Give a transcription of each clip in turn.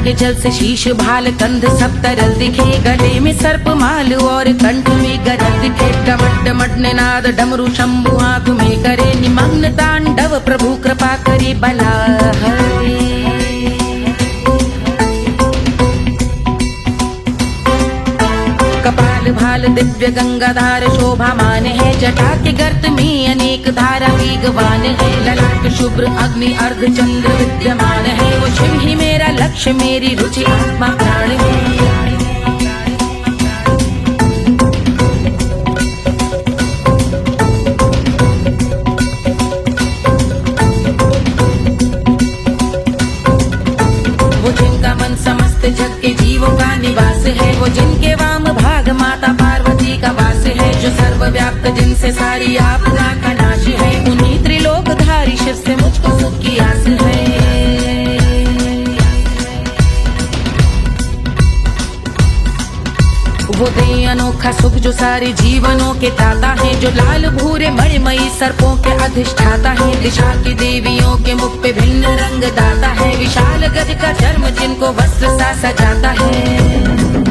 के जल से शीश भाल कंध सब तरल दिखे, गले में सर्प माल और कंठ में गरल दिखे। डमट डमट निनाद डमरू शंभु हाथ में करे निमग्न तांडव, प्रभु कृपा करे बला हरे। कपाल भाल दिव्य गंगाधार शोभामान है, जटा के गर्त में अनेक धारा वेगवान है। ललाट शुभ्र अग्नि अर्ध चंद्र विद्यमान है, वो शिव ही मेरा लक्ष्य मेरी रुचि आत्मा प्राण है। वो जिनका मन समस्त जग के जीवों का निवास है, वो जिनके वाम भाग माता पार्वती का वास है। जो सर्वव्याप्त जिनसे सारी आपदा का नाश है, उन्हीं त्रिलोकधारी शिव से मुझको सुख की आस है। वो दे अनोखा सुख जो सारे जीवनों के दाता है, जो लाल भूरे मणिमयी सर्पों के अधिष्ठाता है। दिशा की देवियों के मुख पे भिन्न रंग दाता है, विशाल गज का चर्म जिनको वस्त्र सा सजाता है।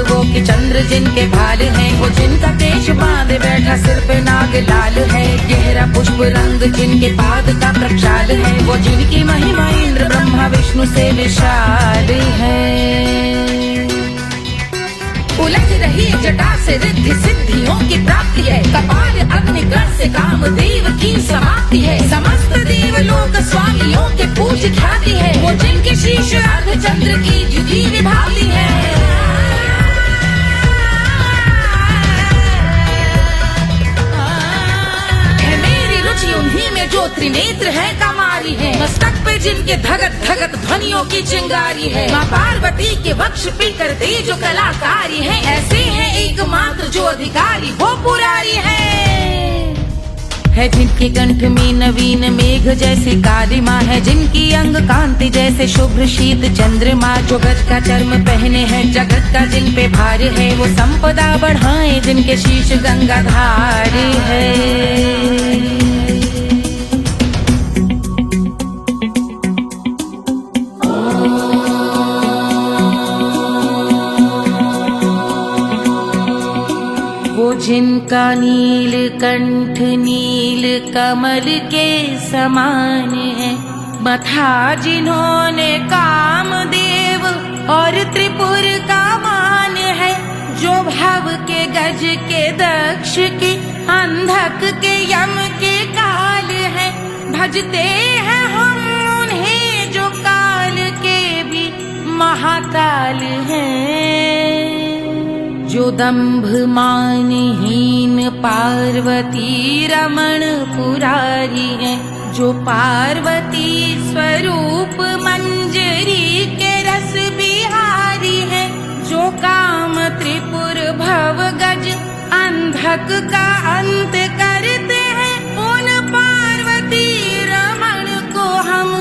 वो कि चंद्र जिनके भाल हैं, वो जिनका केश बांधे बैठा सिर पे नाग लाल है। गहरा पुष्प रंग जिनके पाद का प्रक्षाल है, वो जिनकी महिमा इंद्र ब्रह्मा विष्णु से विशाल है। उलझ रही जटा से रिद्धि सिद्धियों की प्राप्ति है, कपाल अग्निग्रह से कामदेव की समाप्ति है। समस्त देवलोक स्वामियों के पूज ख्याति है, वो जिनके शीश अर्ध चंद्र की द्युति विभावती है। उन्हीं में जो त्रिनेत्र है कमारी है, मस्तक पे जिनके धगत धगत ध्वनियों की चिंगारी है। माँ पार्वती के वक्ष पे करते जो कलाकारी है, ऐसे है एकमात्र जो अधिकारी वो पुरारी है। जिनके कंठ में नवीन मेघ जैसे काली माँ है, जिनकी अंग कांति जैसे शुभ्र शीत चंद्रमा। जो गज का चर्म पहने हैं जगत का जिन पे भार है, वो संपदा बढ़ाए जिनके शीश गंगाधार है। जिनका नील कंठ नील कमल के समान है, मथा जिन्होंने कामदेव और त्रिपुर का मान है। जो भव के गज के दक्ष के अंधक के यम के काल है, भजते हैं हम उन्हें जो काल के भी महाकाल हैं। जो दंभ मानहीन पार्वती रमण पुरारी है, जो पार्वती स्वरूप मंजरी के रस बिहारी है। जो काम त्रिपुर भव गज अंधक का अंत करते हैं, उन पार्वती रमण को हम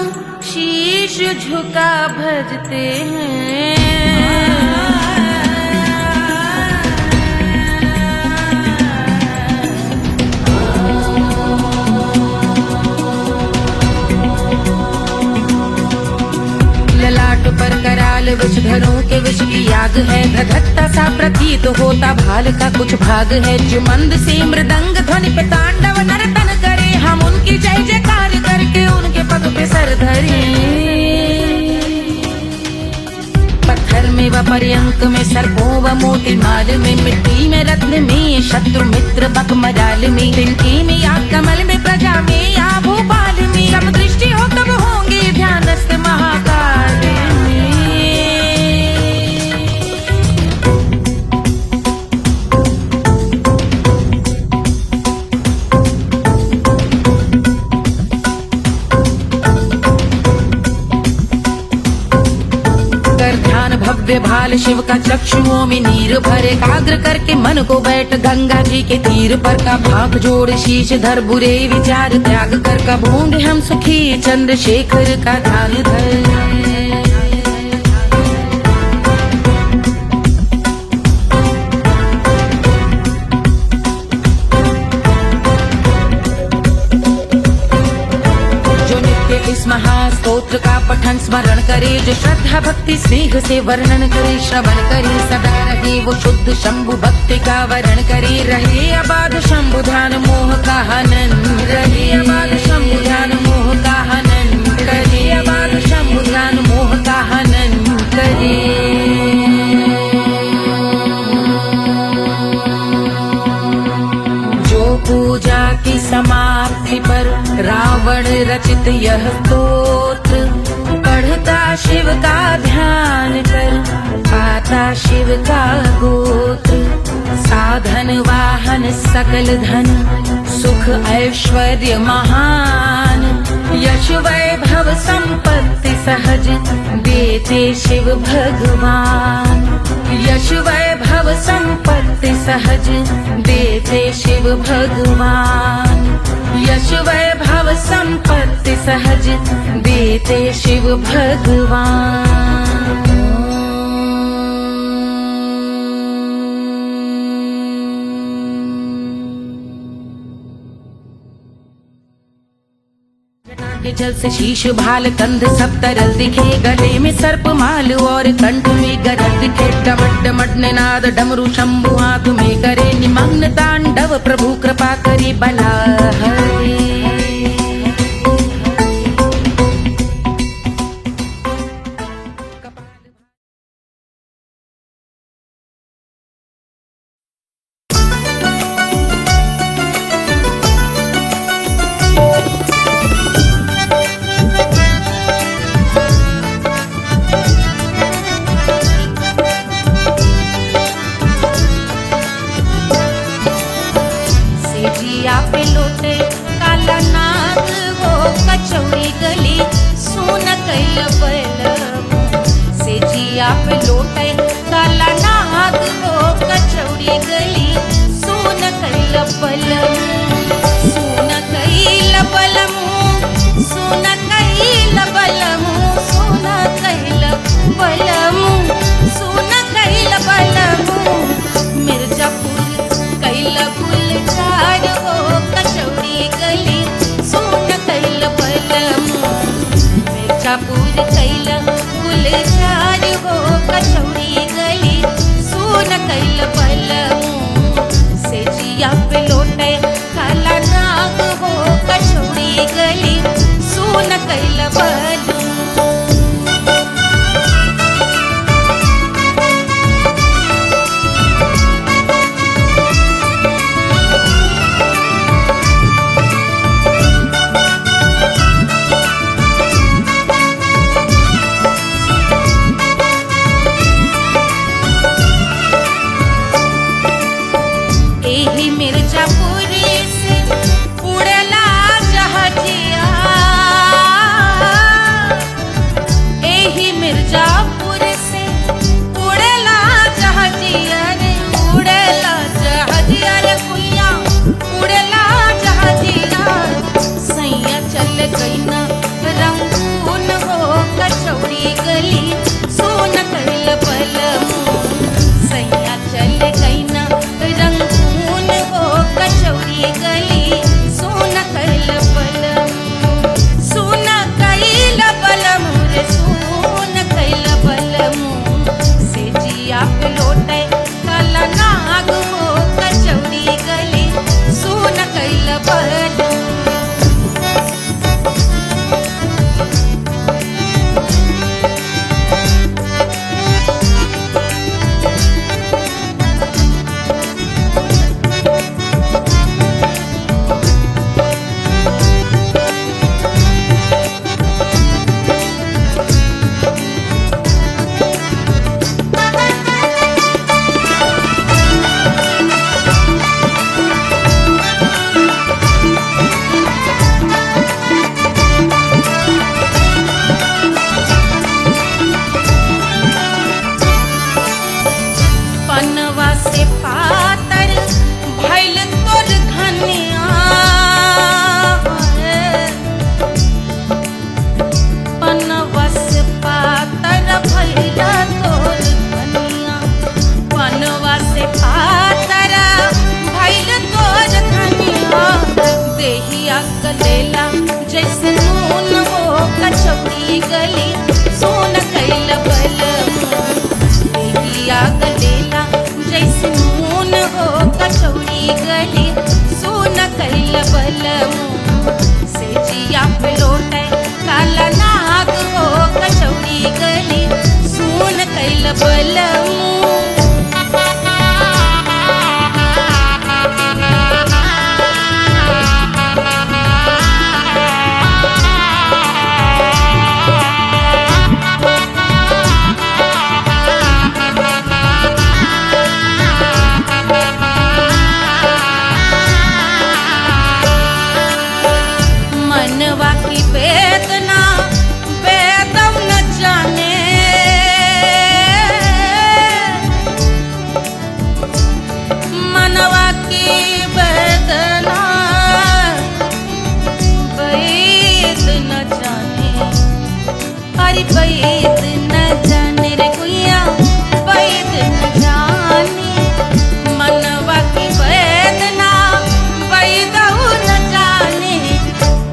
शीश झुका भजते हैं। पर कराल विषधरों के विष की याग है, धधकता सा प्रतीत होता भाल का कुछ भाग है। जो मंद से मृदंग ध्वनि पे तांडव नर्तन करे, हम उनकी जय जयकार करके उनके पद पे सर धरे। पत्थर में व पर्यंक में सर्पों व मोती माल में, मिट्टी में रत्न में शत्रु मित्र बक मजाल में, तिनके में या कमल में प्रजा में या भोपाल में। जब दृष्टि हो तब होंगे ध्यानस्थ महाकाल में। लाल शिव का चक्षुओं में नीर भरे, एकाग्र करके मन को बैठ गंगा जी के तीर पर का भाग जोड़ शीश धर बुरे विचार त्याग कर कब होंगे हम सुखी चंद्रशेखर का ध्यान धर। इस महास्तोत्र का पठन स्मरण करे, जो श्रद्धा भक्ति स्नेह से वर्णन करे, श्रवण करे सदा रहे वो शुद्ध शंभु भक्ति का वर्ण करे, रहे अबाध शंभु ध्यान मोह का हनन, रहे अबाध शंभु ध्यान मोह का हनन करे, अबाध शंभु ध्यान मोह का हनन करे। पूजा की समाप्ति पर रावण रचित यह स्तोत्र, पढ़ता शिव का ध्यान कर पाता शिव का गोत्र, साधन वाहन सकल धन सुख ऐश्वर्य महान, यश वैभव संपत्ति सहज देते शिव भगवान, यश वैभव संपत्ति सहज देते शिव भगवान, यश वैभव संपत्ति सहज देते शिव भगवान। के जल से शीश भाल कंध सब तरल दिखे, गले में सर्प माल और कंठ में गरज दिखे, डमट डमट निनाद डमरू शंभु हाथ में करे, निमग्न तांडव प्रभु कृपा करे बला हरे। से पातर भइल तोर धनिया, पनवा से पातर भइल तोर धनिया, पनवा से पातर भइल तोर धनिया। देहिया गलेला जैसे नून हो कचौड़ी गली सोन कैल बलमुआ, देहिया गलेला जैसे नून हो कचौड़ी गली सोन कैल बलमुआ। सेजिया पे लौटे काला नाग हो कचौड़ी गली सोन कैल बलमुआ। मनवा की वेदना वेदम न जाने, मनवा की वेदना वेद न जाने, अरे वेद न जाने रे गुइया वेद न जाने, मनवा की वेदना वेद न जाने।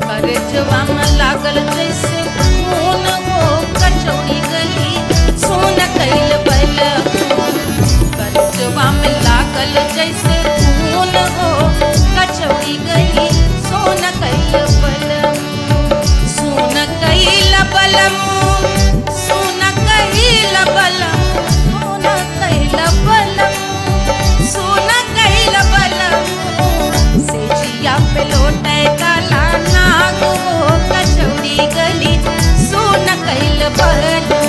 करजवा में लागल जैसे खून हो कचौड़ी गली सोन कैल बलमुआ, करजवा में लागल जैसे खून हो कचौड़ी गली सोन कैल बलमुआ। सोन कैल बलमुआ, सोन कैल बलमुआ, सोन कैल बलमुआ, सोन कैल बलमुआ। सेजिया पे लौटे काला नाग हो कचौड़ी गली सोन कैल बलमुआ।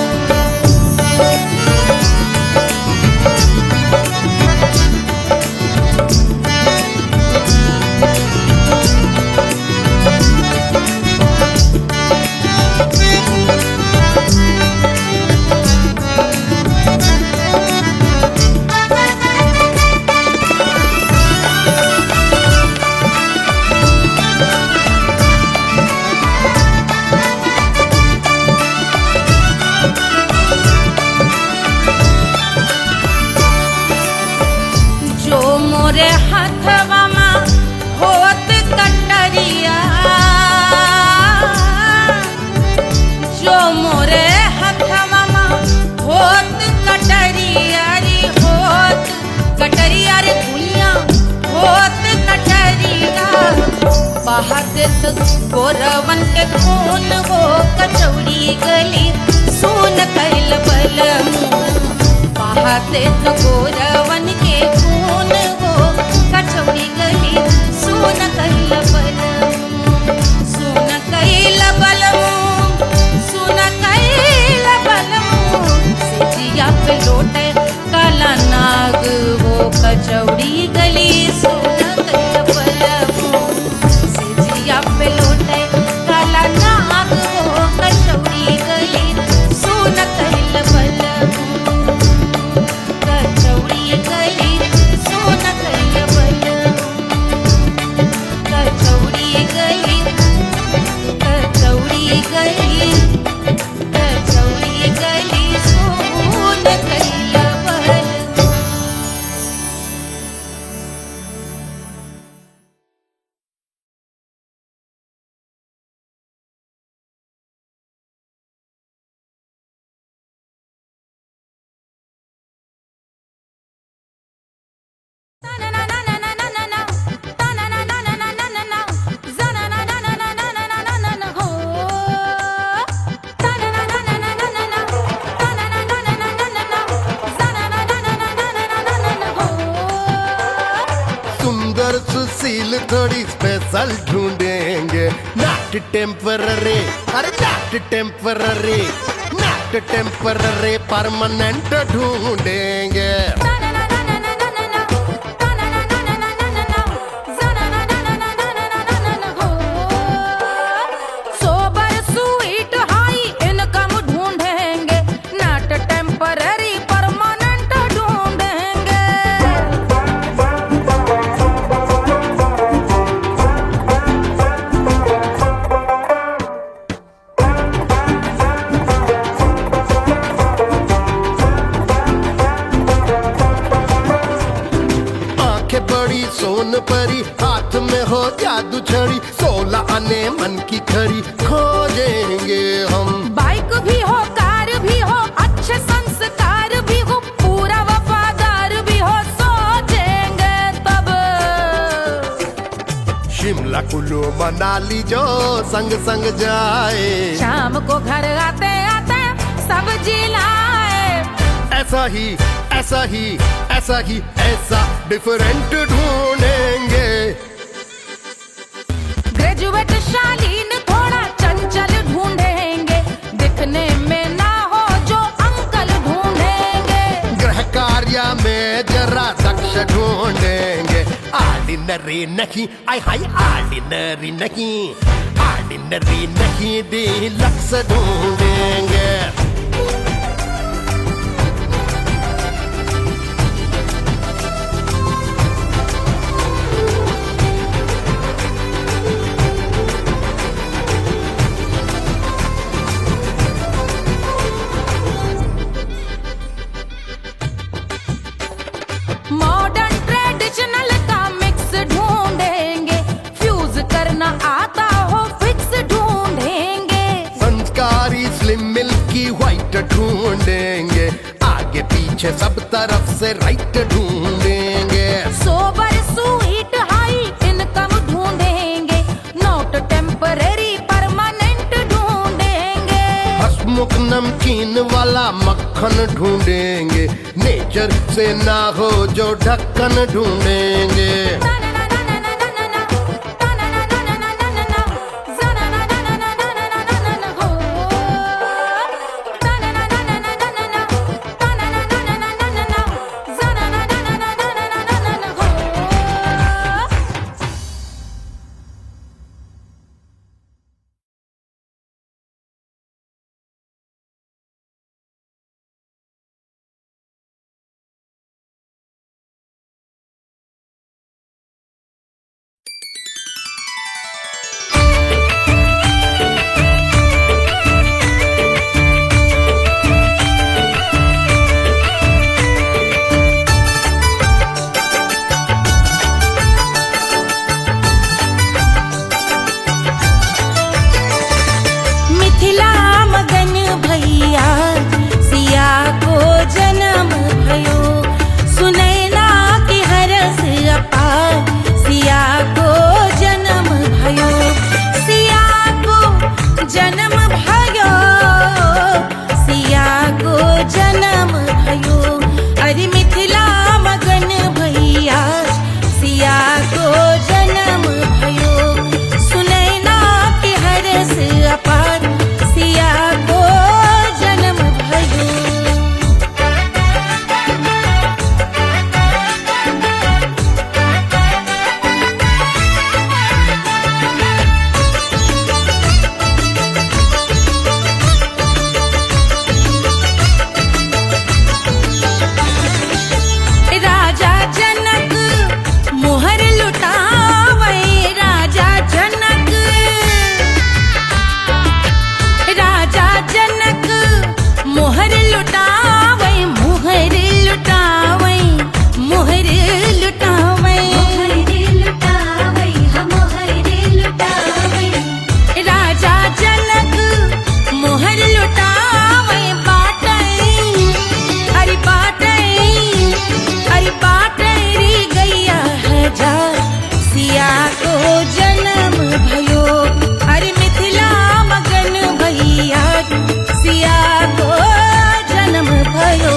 जो मोरे हथवा में होत कटरिया, जो मोरे हथवा में होत कटरिया रे होत कटरिया रे भुइया होत कटरिया। बहा देत गोरवन के खून हो कचौड़ी गली सोन कैल बलमुआ, बहा देत गोरवन के खून हो कचौड़ी गली सोन कैल बलमुआ। सोन कैल बलमुआ, सोन कैल बलमुआ। सेजिया पे लौटे काला नाग हो कचौड़ी गली सोन कैल बलमुआ, सेजिया पे लौटे काला नाग हो कचौड़ी गली सोन कैल बलमुआ, कचौड़ी गली सोन कैल बलमुआ, कचौड़ी गली, कचौड़ी गली, कचौड़ी गली सोन कैल बलमुआ। सुंदर सुशील थोड़ी स्पेशल ढूंढेंगे, नॉट टेम्पररी, अरे not temporary, not temporary permanent ढूंढेंगे। सोन परी, हाथ में हो जादू छड़ी, 16 आने मन की खरी खोजेंगे हम। बाइक भी हो, कार भी हो, अच्छे संस्कार भी हो, पूरा वफादार भी हो, सोचेंगे तब। शिमला कुल्लू मनाली जो संग संग जाए, शाम को घर आते आते सब्जी लाए। ऐसा ही ऐसा ही ऐसा ही ऐसा डिफरेंट ढूंढेंगे। ग्रेजुएट शालीन थोड़ा चंचल ढूंढेंगे, दिखने में ना हो जो अंकल ढूंढेंगे। गृह कार्य में जरा दक्ष ढूंढेंगे। ऑर्डिनरी नहीं, आय हाय ऑर्डिनरी नहीं, ऑर्डिनरी नहीं डीलक्स ढूंढेंगे। मॉडर्न ट्रेडिशनल का मिक्स ढूंढेंगे, फ्यूज करना आता हो फिक्स ढूंढेंगे। संस्कारी स्लिम मिल्की व्हाइट ढूंढेंगे, आगे पीछे सब तरफ से राइट ढूंढेंगे। सोबर स्वीट हाई इनकम ढूंढेंगे, नोट टेम्परेरी परमानेंट ढूंढेंगे। हंसमुख नमकीन वाला मक्खन ढूंढेंगे, नेचर से ना हो जो ढक्कन ढूंढेंगे। जन्म भयो, अरे मिथिला मगन भैया, सिया को जन्म भयो।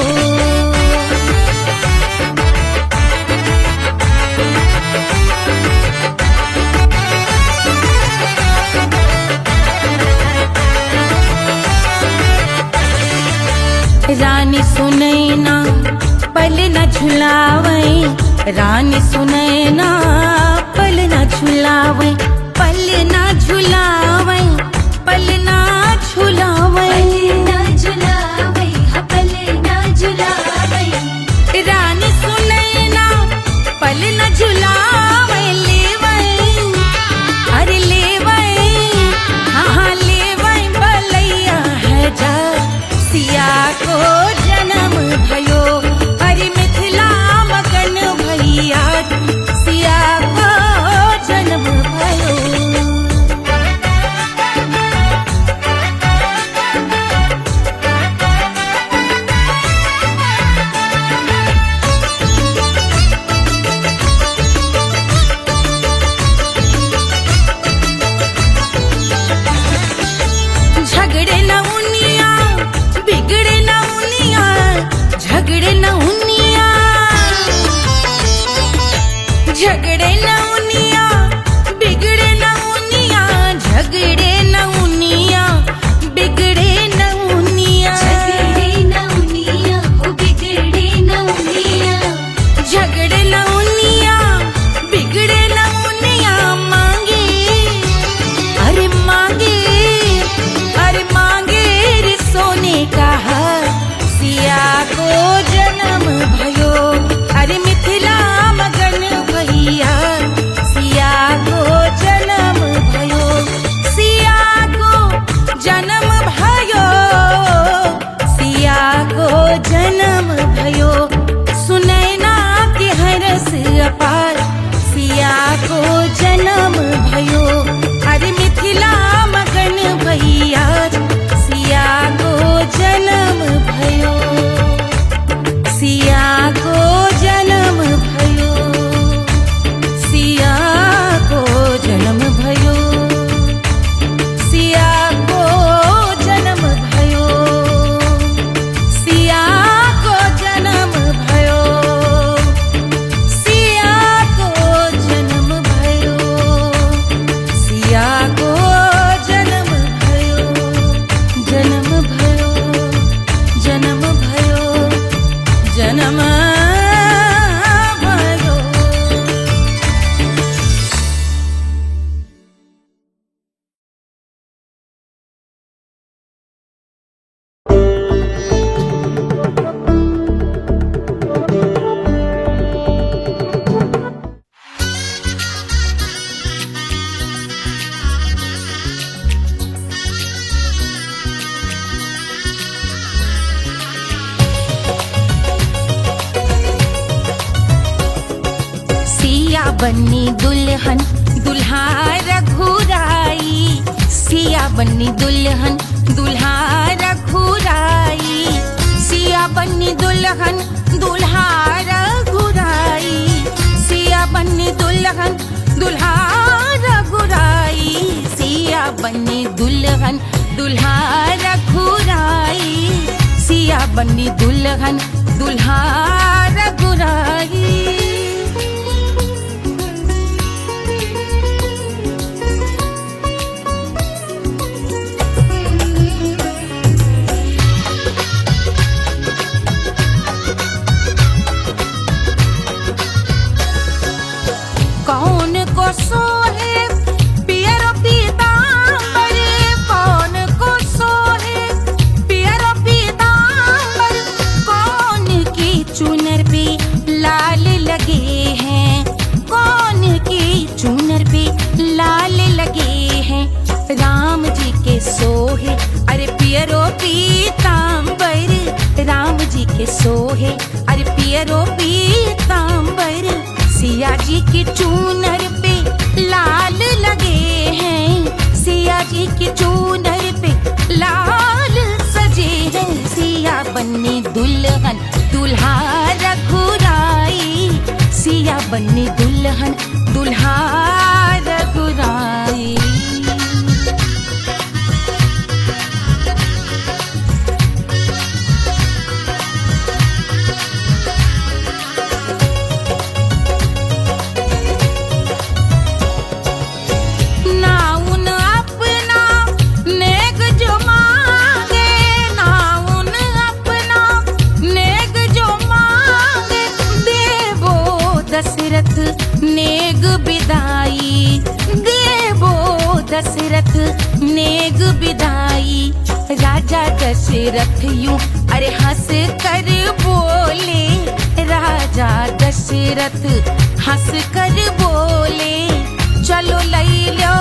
रानी सुनैना पल न झुलावे, रानी सुनैना पल न झुलावे, पल न झुलावे, पल न झुलावे, पल न झुलावे। रानी सुनैना पल न झुलावे, लेवे अरे लेवे, हाँ लेवे बलैया है जा, सिया को जन्म भयो, अरे मिथिला मगन भैया, सिया बन्नी दुल्हन दुल्हा रघुराई, सिया बन्नी दुल्हन दुल्हा रघुराई, सिया बन्नी दुल्हन दुल्हा रघुराई, सिया बन्नी दुल्हन दुल्हा रघुराई, सिया बन्नी दुल्हन दुल्हा रघुराई, सिया बन्नी दुल्हन दुल्हा रघुराई। कौन को सोहे पियरो पीतांबर, कौन को सोहे पियरो पीतांबर, कौन की चुनर पे लाल लगे हैं, कौन की चुनर पे लाल लगे हैं, राम जी के सोहे अरे पियरो पीतांबर, राम जी के सोहे अरे पियरो पीतांबर, सिया जी की चूनर पे लाल लगे हैं, सिया जी की चूनर पे लाल सजे हैं, सिया बन्नी दुल्हन दुल्हा रघुराई, सिया बन्नी दुल्हन दुल्हा रघुराई। दशरथ नेग बिदाई, देवो दशरथ नेग बिदाई, राजा दशरथ यूं अरे हंस कर बोले, राजा दशरथ हंस कर बोले, चलो लई लो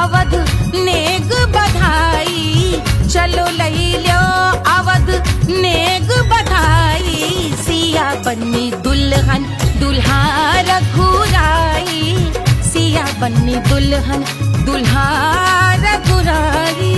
अवध नेग बधाई, चलो लई लो अवध नेग बधाई, सिया बन्नी दुल्हन दुल्हा रघुराई, सिया बन्नी दुल्हन दुल्हा रघुराई।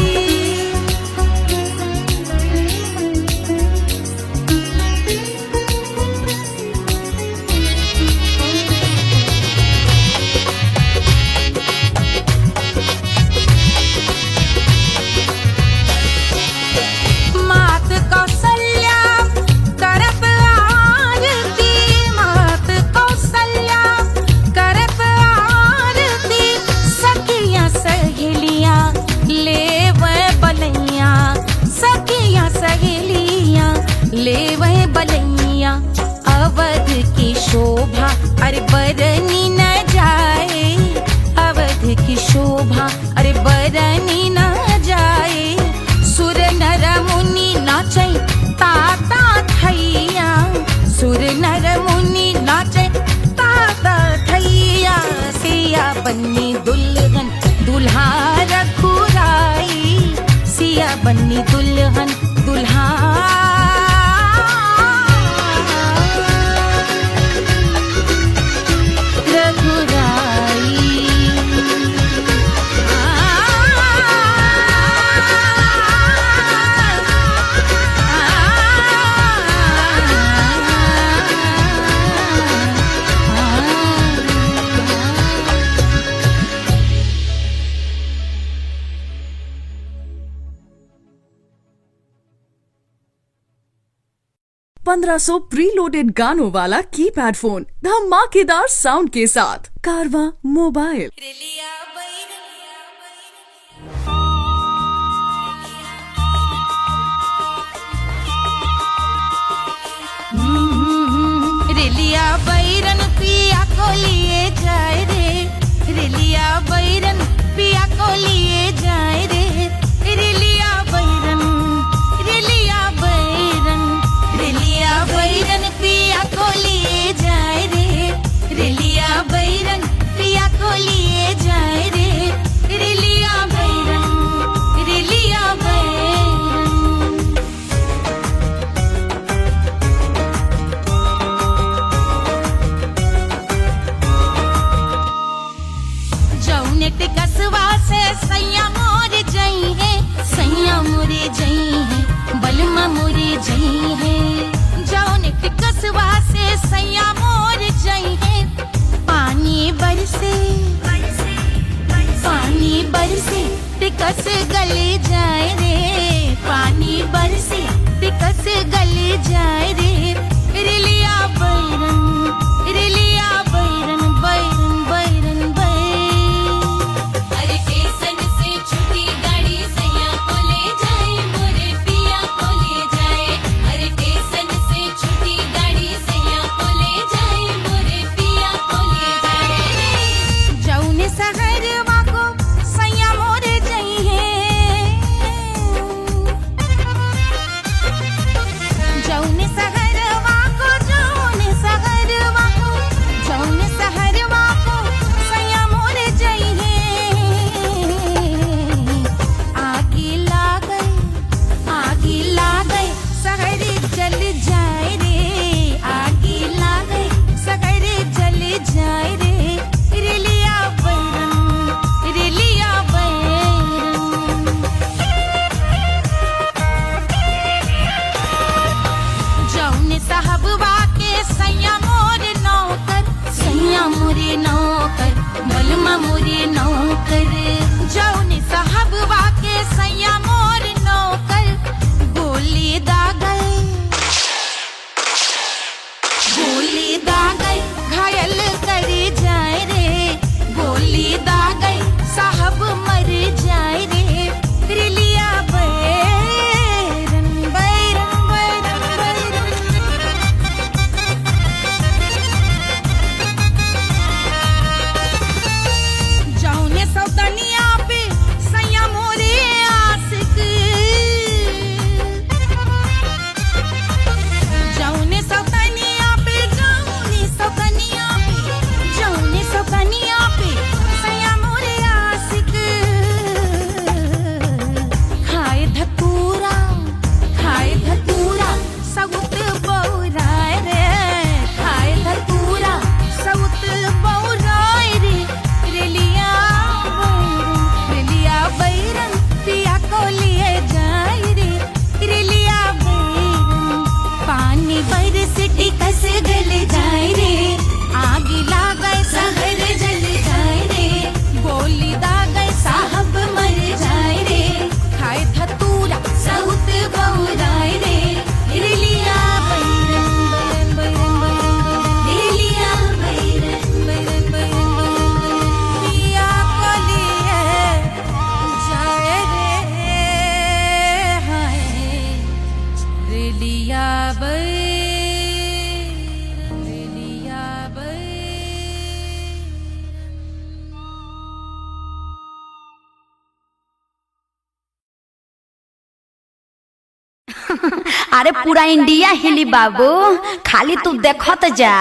ले वह बलैया अवध की शोभा अरे बरनी न जाए, अवध की शोभा अरे बरनी न जाए, सुर नर मुनि नाचे ताता थैया, सुर नर मुनि नाचे ताता थैया, सिया बन्नी दुल्हन दुल्हा रघुराई, सिया बन्नी दुल्हन दुल्हा ₹1500 प्रीलोडेड गानों वाला कीपैड फोन धमाकेदार साउंड के साथ कारवा मोबाइल। रेलिया बैरन पिया को लिए जाए रे, रेलिया बैरन पिया को लिए जाए रे, रेलिया बैरन, रेलिया बैरन, रेलिया बैरन पिया को लिए जाए रे, रेलिया बैरन पिया को लिए जाए रे, रेलिया बैरन, रेलिया बैरन। सैया मोर जई है पानी बरसे टिकस गले जाए रे पानी बरसे टिकस गले जाए रे रिलिया बैरन बैरन बैरन अरे स्टेशन से छुट्टी गाड़ी सैया को ले जाए मोरे पिया को ले जाए अरे स्टेशन से छुट्टी गाड़ी सैया को ले जाए मोरे पिया को ले जाए जौने सहरवा को सैया मोरे जई है जौने सहरवा को सैया मोरे जई है आगी लागई सहर जल जाए रे आगी लागई सहर जल जाए रे रिलिया बैरन जौने साहबवा के सैया मोरे नौकर बलमा मोरे नौकर जौने साहबवा के सैया मोरे नौकर गोली दागल घायल करे जाए रे गोली दागल साहब मर जाए रे रिलिया बैरन जौने सौतनिया पे सैया मोरे आशिक जौने सौतनिया पे सैया मोरे आशिक खाए धतूरा सउत बौराए रे खाए धतूरा सउत बौराए रे रिलिया बैरन पिया को लिए जाए रे रिलिया बैरन पानी बरस टिकस गले जाए रे आगी लागै सहर जल जाए रे गोली दागै साहब मर जाए रे खाए धतूरा सउत बौराए रे रिलिया बैरन रिलिया बैरन पिया को लिए जाए रे हाय रिलिया अरे पूरा इंडिया हिली बाबू खाली तू देखत जा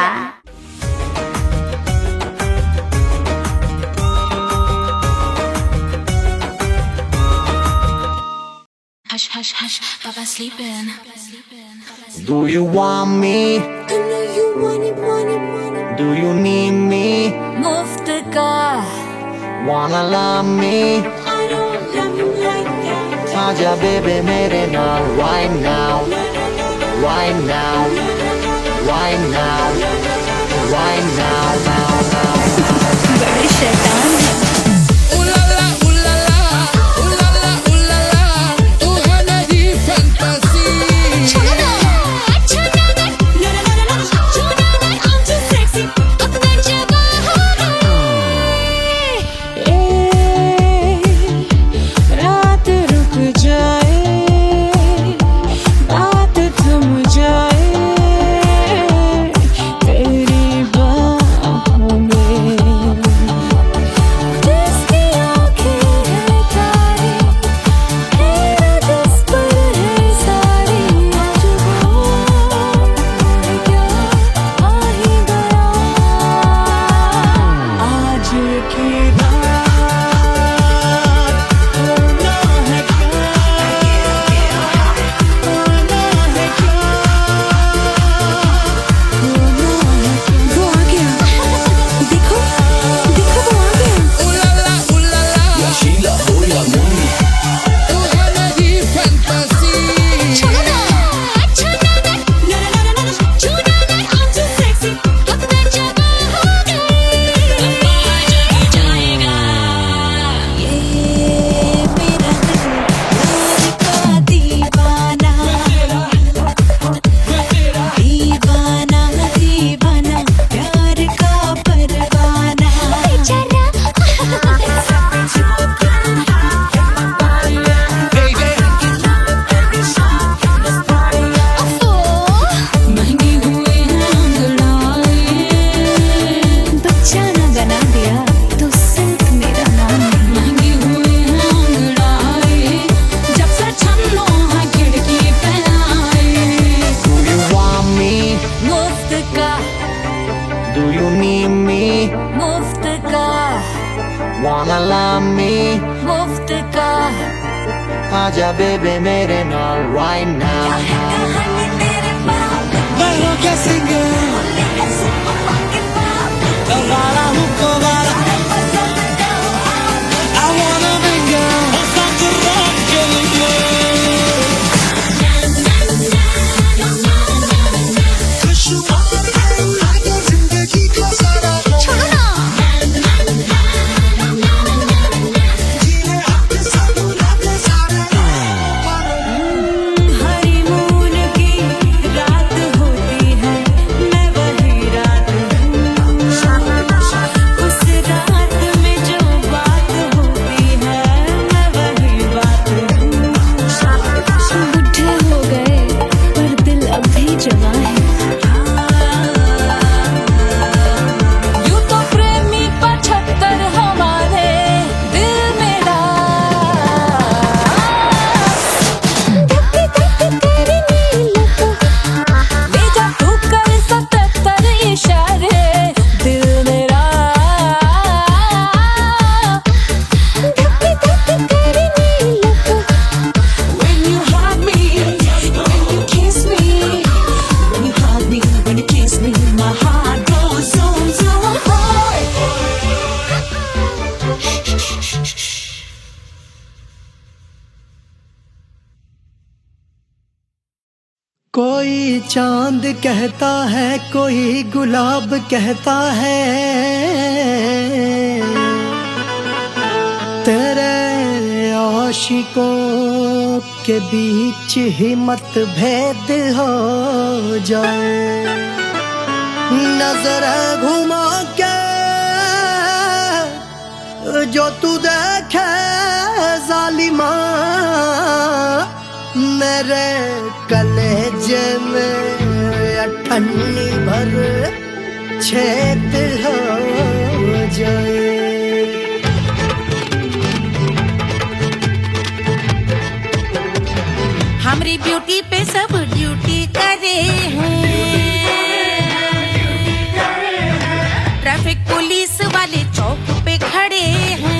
Hush, Papa sleeping. Do you want me? I know you want it. Do you need me? Move the car. Wanna love me? I don't love you like that. Aja baby mere naal right now. बड़े शैतान हैं। you need me? मुफ्त का Wanna love me? मुफ्त का आजा बेबे मेरे नाल right now. मैं हूँ क्या सिंगर दोबारा हूँ दोबारा I wanna be girl और साथ rock के लिए जिंदगी का सारा छोड़ो ना जीने अपने साथ अपने सारे हनीमून की रात होती है मैं वही रात हूँ उस रात में जो बात होती है मैं वही बात हूँ बुढ़े हो गए पर दिल अब भी जवान है यूं तो प्रेमी 75 हमारे दिल मेरा ले जा तू कर 77 इशारे दिल मेरा When you hug me, when you kiss me, when you hug me, when you kiss me, my heart goes zoom zoom. कोई चांद कहता है कोई गुलाब कहता है तेरे आशिकों के बीच ही मतभेद हो जाए नजर घुमा के जो तू देखे जालिमा मेरे कलेजे में अठन्नी भर छेद हो जाए हमारी ब्यूटी पे सब ड्यूटी करे हैं ट्रैफिक पुलिस वाले चौक पे खड़े हैं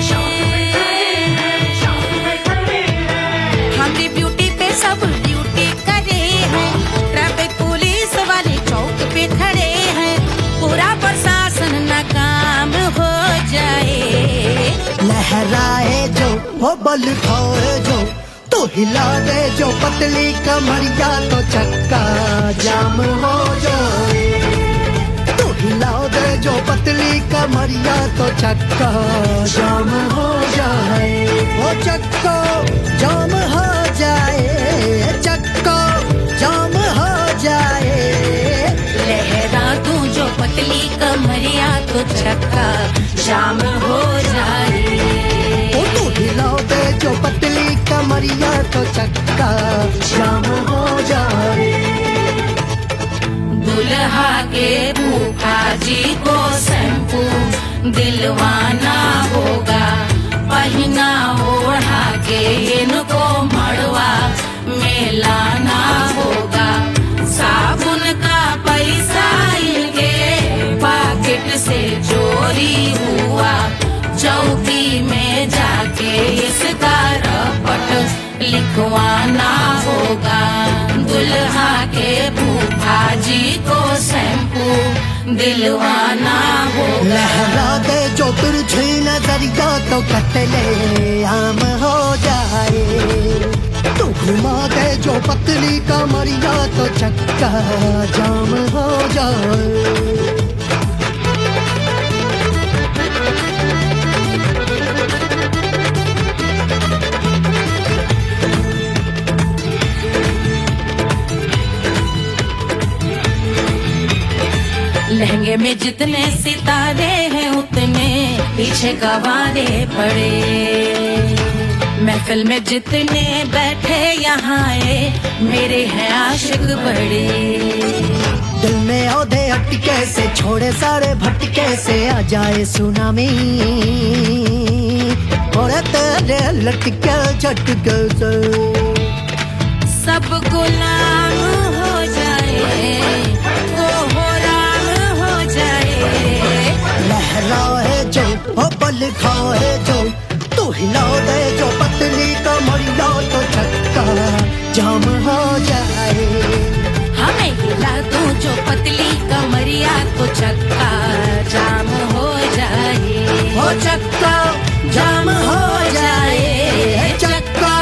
हमारी ब्यूटी पे सब ड्यूटी करे हैं ट्रैफिक पुलिस वाले चौक पे खड़े हैं पूरा प्रशासन नाकाम हो जाए लहराए जो वो बल खाए जो तो हिला दे जो पतली कमरिया तो चक्का जाम हो जाए तो हिला दे जो पतली कमरिया तो चक्का जाम हो जाए वो चक्का जाम हो जाए चक्का जाम हो जाए लहरा तू जो पतली कमरिया तो चक्का जाम हो जाए ओ तू हिलाओ दे जो पतली कमरिया तो चक्का जाम हो जाए दुल्हा के फूफा जी को शैम्पू दिलवाना होगा पहना ओढ़ा के इनको मड़वा में लाना होगा साबुन का पैसा इनके पॉकेट से चोरी हुआ चौकी में जाके इसका रपट लिखवाना होगा दुल्हा के फूफा जी को शैम्पू दिलवाना होगा लहरा दे जो तिरछी नजरिया तो कतले आम हो जाए तू घुमा दे जो पतली कमरिया तो चक्का जाम हो जाए लहंगे में जितने सितारे हैं उतने पीछे गवारे पड़े महफिल में जितने बैठे यहाँ आए मेरे हैं आशिक बड़े दिल में औधे अटके से छोड़े सारे भटके से आ जाए सुनामी और तेरे लटके झटके से सब गुलाम हो जाए वो हो राम हो जाए हिला दे जो पतली कमरिया तो चक्का जाम हो जाए। हमें हिला दो जो पतली कमरिया तो चक्का जाम हो जाए। हो चक्का जाम हो जाए, चक्का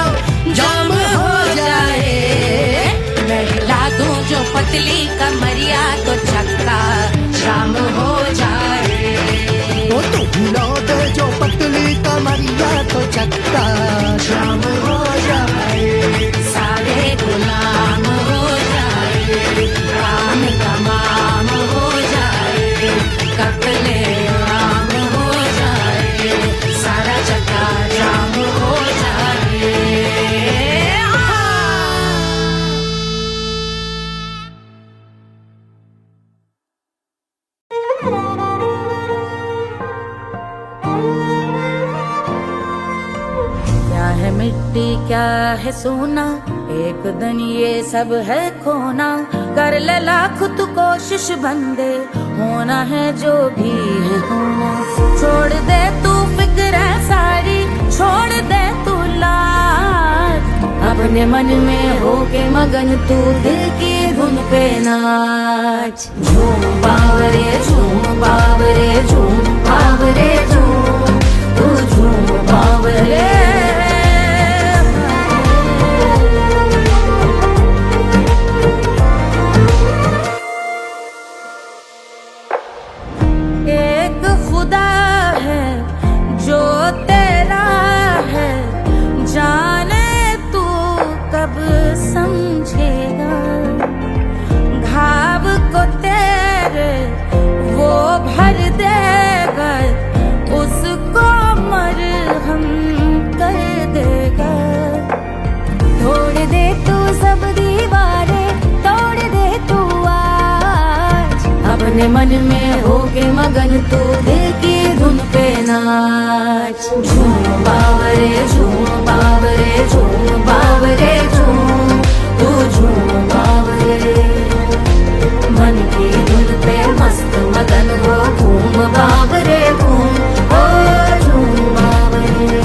जाम हो जाए। मैं हिला दूं जो पतली कमरिया तो चक्का जाम हो जाए। ओ तू हिला दे जो पतली कमरिया तो चक्का जाम हो जाए। सारे गुलाम हो जाए, काम तमाम हो जाए, कत्ले आम हो जाए, सारा चक्का जाम हो जाए। क्या है मिट्टी क्या है सोना, एक दिन ये सब है खोना। कर ले लाख तू कोशिश बंदे, होना है जो भी है होना। छोड़ दे तू फिक्र सारी, छोड़ दे तू लाज। अपने मन में होके मगन तू दिल की धुन पे नाच। झूम बावरे झूम बावरे झूम बावरे झूम, तू झूम बावरे। एक खुदा है जो तेरा है, जाने तू कब समझेगा। घाव को तेरे वो भर देगा, उसको मरहम कर देगा। तोड़ दे तू सब दीवारें, तोड़ दे तू आज। अपने मन में होके मगन तू दिल की धुन पे नाच। झूम बावरे झूम बावरे झूम बावरे झूम, तू झूम बावरे। मन की धुन पे मस्त मगन हो, घूम बावरे घूम, ओ झूम बावरे।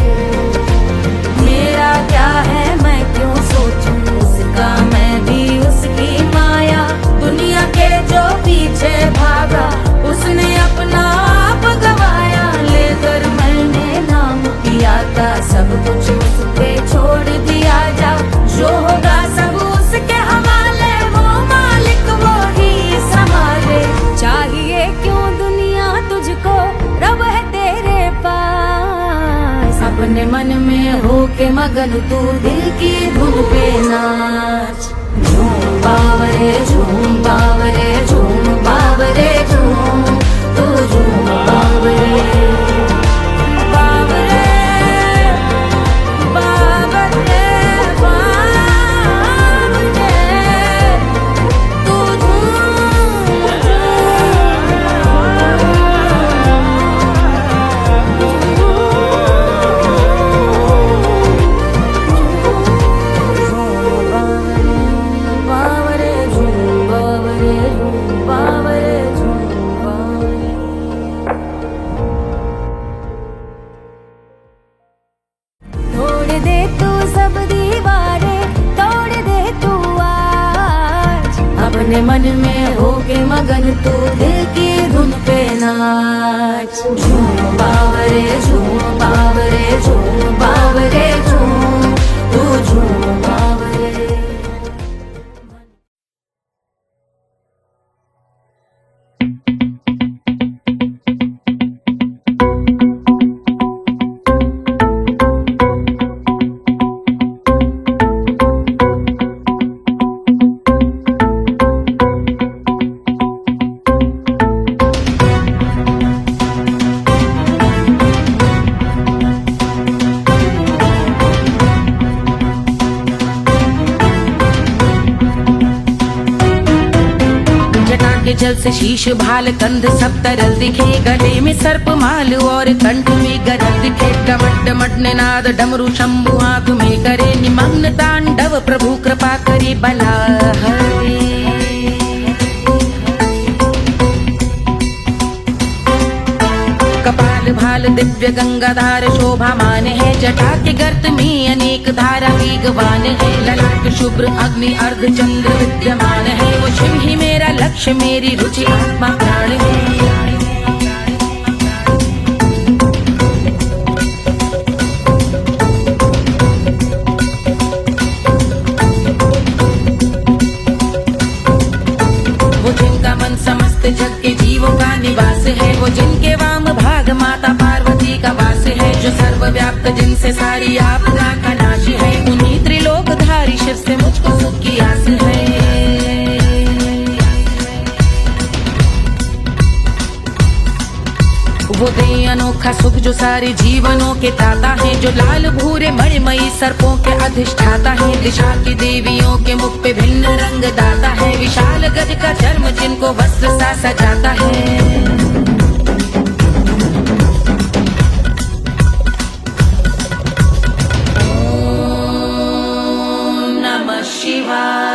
मेरा क्या है मैं क्यों सोचूं उसका, मैं भी उसकी माया। दुनिया के जो पीछे भागा, उसने अपना आप गवाया। लेकर मैंने नाम किया था, सब कुछ उस पे छोड़ दिया जा। जो होगा सब उसके हवाले, वो मालिक वो ही संभाले। चाहिए क्यों दुनिया तुझको, रब है तेरे पास। अपने मन में होके मगन तू दिल की धुन पे नाच। झूम बावरे झूम बावरे झूम बावरे झूम, तू झूम बावरे। बावरे बावरे बावरे, तू बावरे झूम बावरे झूम बावरे झूम बावरे। तोड़ दे तू सब दीवारें, तोड़ दे तू आज। अपने मन में होके मगन तू दिल की धुन पे नाच। झूम बावरे झूम बावरे झूम बावरे झूम, तू झूम बावरे। के जल से शीश भाल कंध सब तरल दिखे। गले में सर्प माल और कंठ में गरल दिखे। डमट डमट निनाद डमरू शंभु आंख में करे निमग्न तांडव। प्रभु कृपा करे बला हरे। कपाल भाल दिव्य गंगाधार शोभामान है, जटा के गर्त में अनेक धारा वेगवान है, ललाट शुभ्र अग्नि अर्ध चंद्र विद्यमान है, वो शिव ही मेरा लक्ष्य मेरी रुचि आत्मा प्राण है। वो जिनका मन समस्त जग के जीवों का निवास है, वो जिनके वाम भाग माता पार्वती का वास है, जो सर्वव्याप्त जिनसे सारी आपदा का नाश है, उन्हीं त्रिलोकधारी शिव से मुझको सुख की आस है। वो दे अनोखा सुख जो सारे जीवनों के दाता है, जो लाल भूरे मणिमयी सर्पों के अधिष्ठाता है, दिशा की देवियों के मुख पे भिन्न रंग दाता है, विशाल गज का चर्म जिनको वस्त्र सा सजाता है। ओम नमः शिवाय।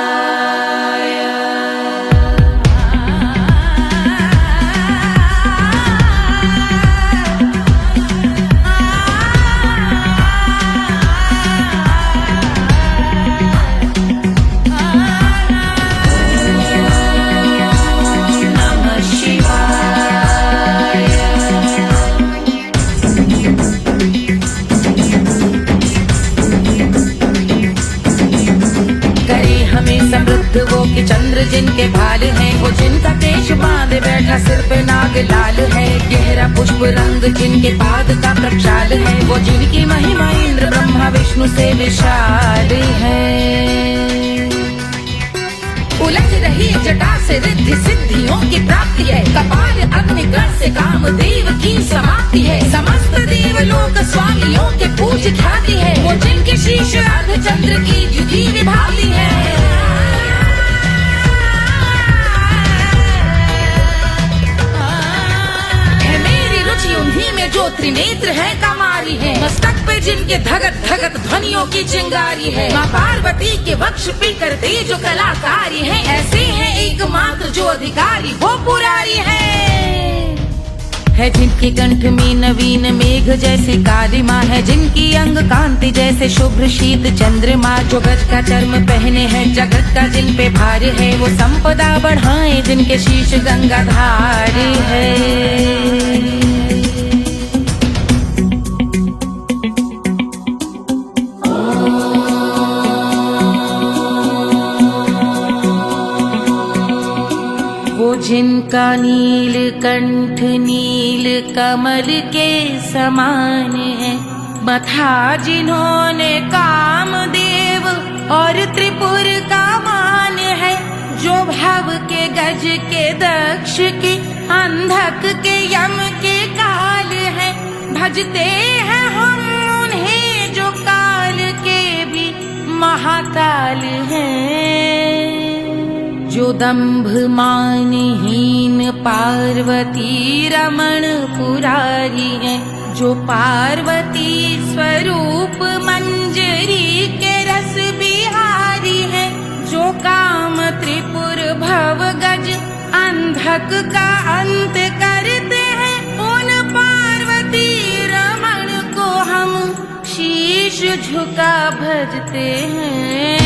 समृद्ध वो कि चंद्र जिनके भाल हैं, वो जिनका केश बांधे बैठा सिर पे नाग लाल है, गहरा पुष्प रंग जिनके पाद का प्रक्षाल है, वो जिनकी महिमा इंद्र ब्रह्मा विष्णु से विशाल है। उलझ रही जटा से रिद्धि सिद्धियों की प्राप्ति है, कपाल अग्निगण से कामदेव की समाप्ति है, समस्त देवलोक स्वामियों के पूज ख्याति है, वो जिनके शीश अर्ध चंद्र की जुदी विभाति है। उन्हीं में जो त्रिनेत्र है कमारी है, मस्तक पे जिनके धगत धगत ध्वनियों की चिंगारी है, माँ पार्वती के वक्ष पे करते जो कलाकारी है, ऐसे हैं एकमात्र जो अधिकारी वो पुरारी है जिनके कंठ में नवीन मेघ जैसी काली माँ है, जिनकी अंग कांति जैसे शुभ्र शीत चंद्रमा, जो गज का चर्म पहने हैं जगत का जिन पे भार है, वो संपदा बढ़ाए जिनके शीश गंगाधार है। जिनका नील कंठ नील कमल के समान है, मथा जिन्होंने कामदेव और त्रिपुर का मान है, जो भव के गज के दक्ष के अंधक के यम के काल है, भजते हैं हम उन्हें जो काल के भी महाकाल हैं, जो दंभ मानहीन पार्वती रमण पुरारी है, जो पार्वती स्वरूप मंजरी के रस बिहारी है, जो काम त्रिपुर भव गज अंधक का अंत करते हैं, उन पार्वती रमण को हम शीश झुका भजते हैं।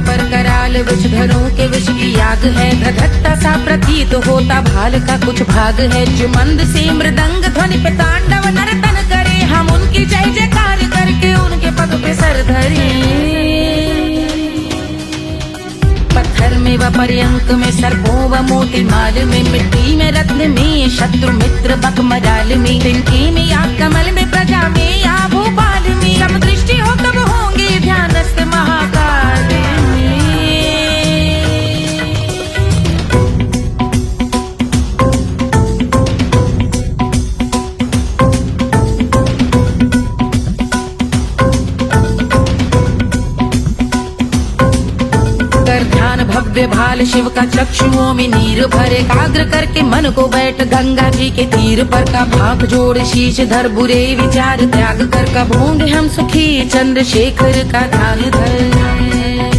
पर कराल विषधरों के विष की याग है, धधकता सा प्रतीत होता भाल का कुछ भाग है, जो मंद से मृदंग ध्वनि पे तांडव नर्तन करे, हम उनकी जय जयकार करके उनके पग पे सर धरे। पत्थर में व पर्यंक में सर्पों व मोती माल में, मिट्टी में रत्न में शत्रु मित्र बक मजाल में, तिनके में या कमल में प्रजा में या भोपाल में, सब दृष्टि हो तब होंगे ध्यानस्थ महाकाल में। भव्य भाल शिव का चक्षुओं में नीर भरे, एकाग्र करके मन को बैठ गंगा जी के तीर पर का भाग जोड़ शीश धर, बुरे विचार त्याग कर का भोंग हम सुखी चंद्रशेखर का ध्यान धर।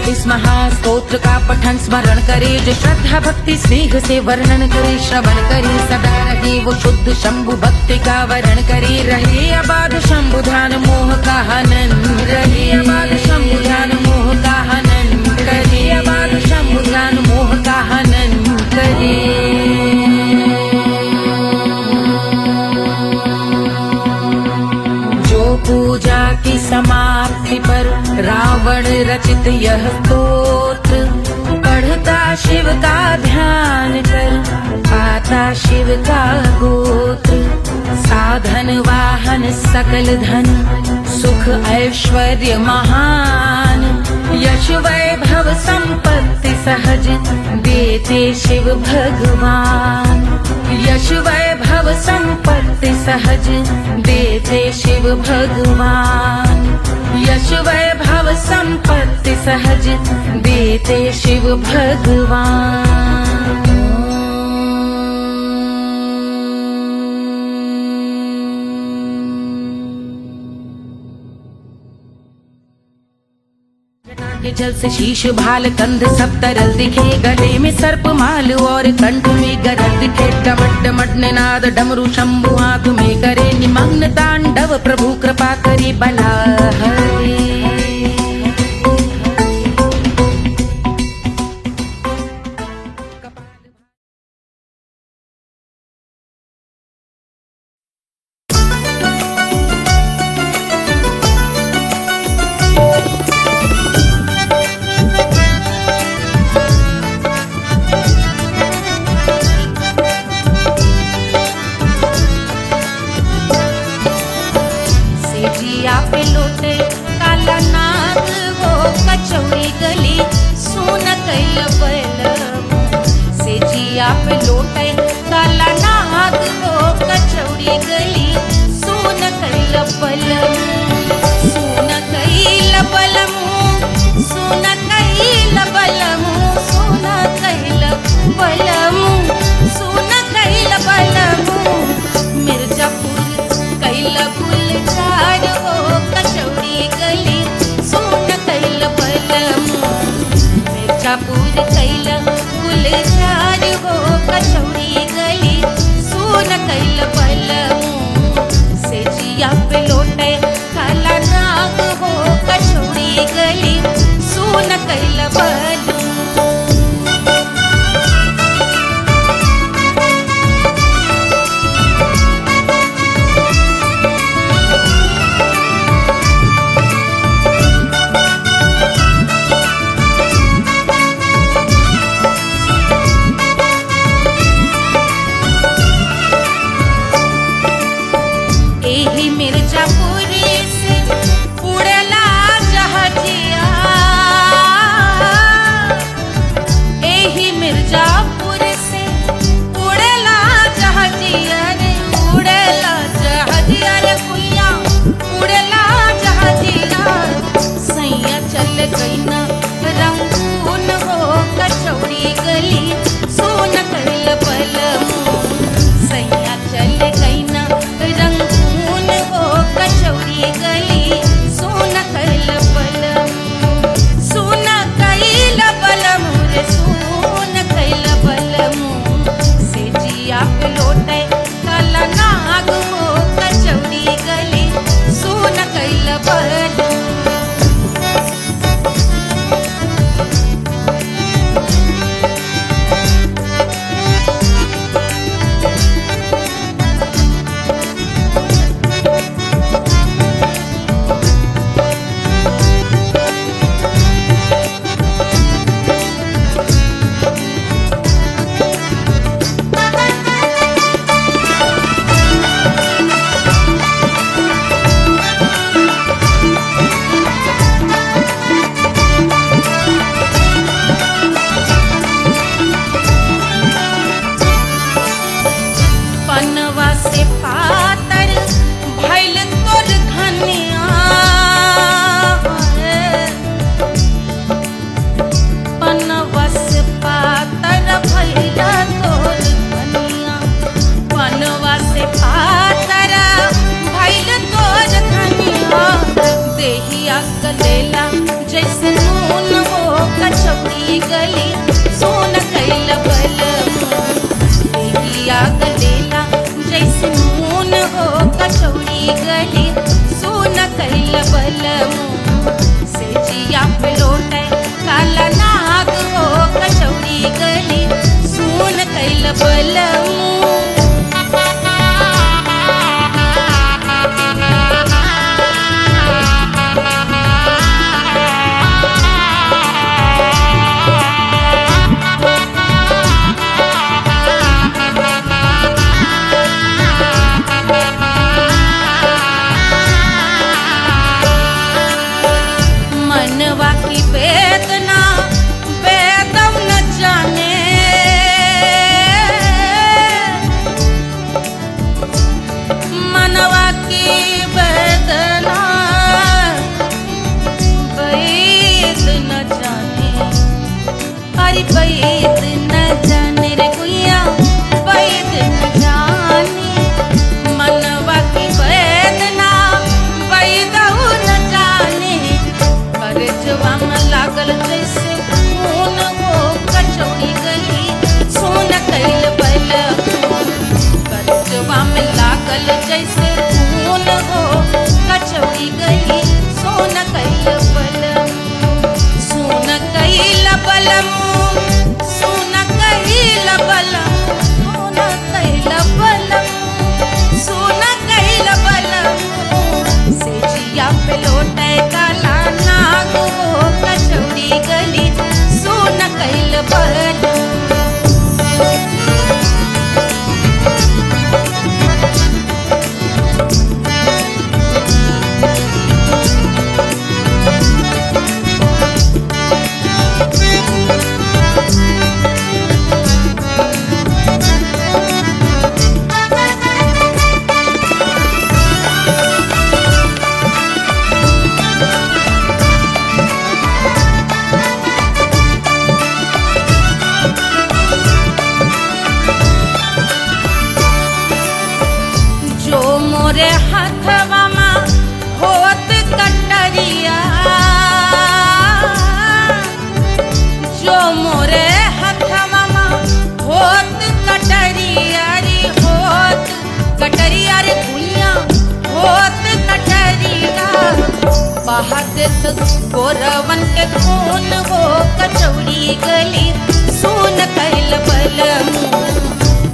इस महास्तोत्र का पठन स्मरण करे, जो श्रद्धा भक्ति स्नेह से वर्णन करे, श्रवण करे सदा रहे वो शुद्ध शंभु भक्ति का वरण करे, रहे अबाध शंभु ध्यान मोह का हनन, रहे अबाध शंभु ध्यान मोह का हनन करे, अबाध शंभु ध्यान मोह का हनन करे। पूजा की समाप्ति पर रावण रचित यह स्तोत्र, पढ़ता शिव का ध्यान कर पाता शिव का गोत्र, साधन वाहन सकल धन सुख ऐश्वर्य महान, यश वैभव संपत्ति सहज देते शिव भगवान, यश वैभव संपत्ति सहज देते शिव भगवान, यश वैभव संपत्ति सहज देते शिव भगवान। के जल से शीश भाल कंध सब तरल दिखे, गले में सर्प माल और कंठ में गरल दिखे, डमट डमट निनाद डमरू शंभु हाथ में करे, निमग्न तांडव प्रभु कृपा करे बला हरे। गलेला जैसे नून वो कचौड़ी गली सोन कैल बलम देहिया गलेला जैसे नून हो कचौड़ी गली सोन कैल बलम से जिया पे लौटे काला नाग हो कचौड़ी गली सोन कैल बलम मनवा की वेदना वेदम न जाने मनवा की वेदना वेद न जाने अरे वेद न जाने रे गुइया वेद न जाने मनवा की वेदना वेद न जाने करजवा में लागल जैसे खून हो कचौड़ी गली सोन कैल बलम करजवा में लागल जैसे खून हो कचौड़ी गली सोन कैल बलम सोन कैल बलम सोन कैल बलम सोन कैल बलम सोन कैल बलम से जिया पे लौटे काला नाग हो कचौड़ी गली सोन कैल बलम जो मोरे हाथवा में होत कटरिया जो मोरे हाथवा में होत कटरिया रे होत कटरिया रे भुइया होत कटरिया बहादुर गोरवन के खून हो कचौड़ी गली सोन कैल बलम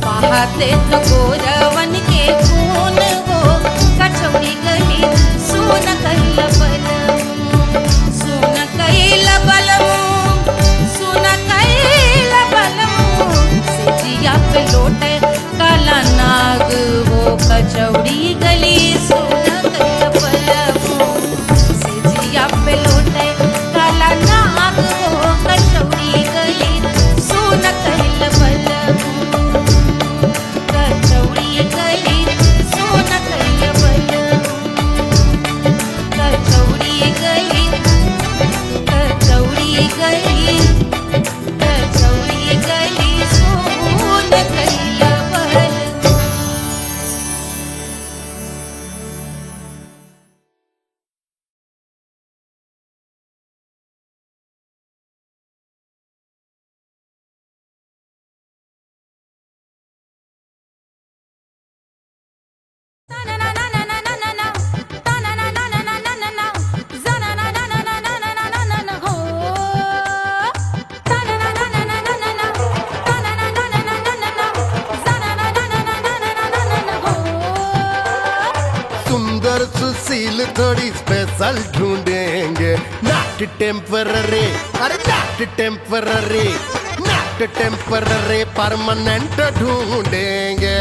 बहादुर गोरवन के खून हो कचौड़ी गली सोन कैल बलम सोन कैल बलम सोन कैल बलम से जिया पे लौटे काला नाग हो कचौड़ी गली सोन कैल बलम से जिया पे लौटे काला नाग हो कचौड़ी गली सोन कैल बलम कचौड़ी गली सोन कैल बलम कचौड़ी गली कचौड़ी गली कचौड़ी गली सोन कैल बलम सुंदर सुशील थोड़ी स्पेशल ढूंढेंगे नॉट टेम्पररी अरे not temporary not temporary permanent ढूंढेंगे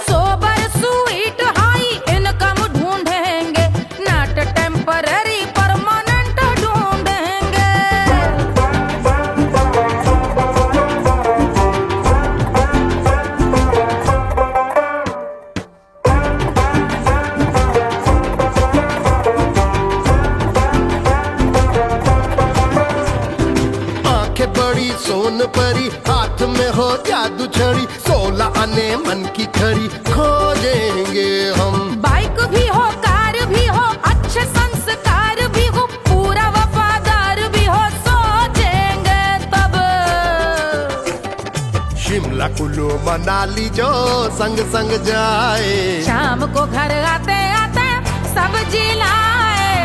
सोबर स्वीट हाई इनकम ढूंढेंगे नॉट टेम्पररी परमानेंट ढूंढेंगे माने मन की खरी खोजेंगे हम। बाइक भी हो, कार भी हो, अच्छे संस्कार भी हो, पूरा वफादार भी हो, सोचेंगे तब। शिमला कुल्लू मनाली जो संग संग जाए, शाम को घर आते आते सब्जी लाए।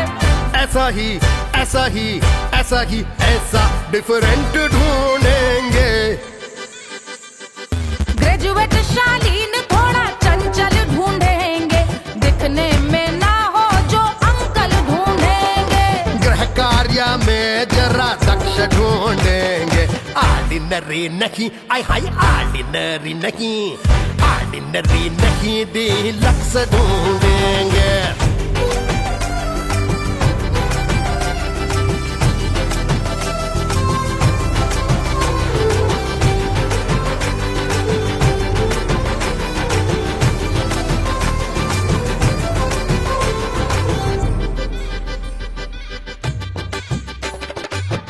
ऐसा ही ऐसा ही ऐसा ही ऐसा डिफरेंट ढूंढेंगे। ग्रेजुएट शालीन थोड़ा चंचल ढूंढेंगे, दिखने में ना हो जो अंकल ढूंढेंगे। गृह कार्य में जरा दक्ष ढूंढेंगे। ऑर्डिनरी नहीं, आय हाय ऑर्डिनरी नहीं, ऑर्डिनरी नहीं डीलक्स ढूंढेंगे।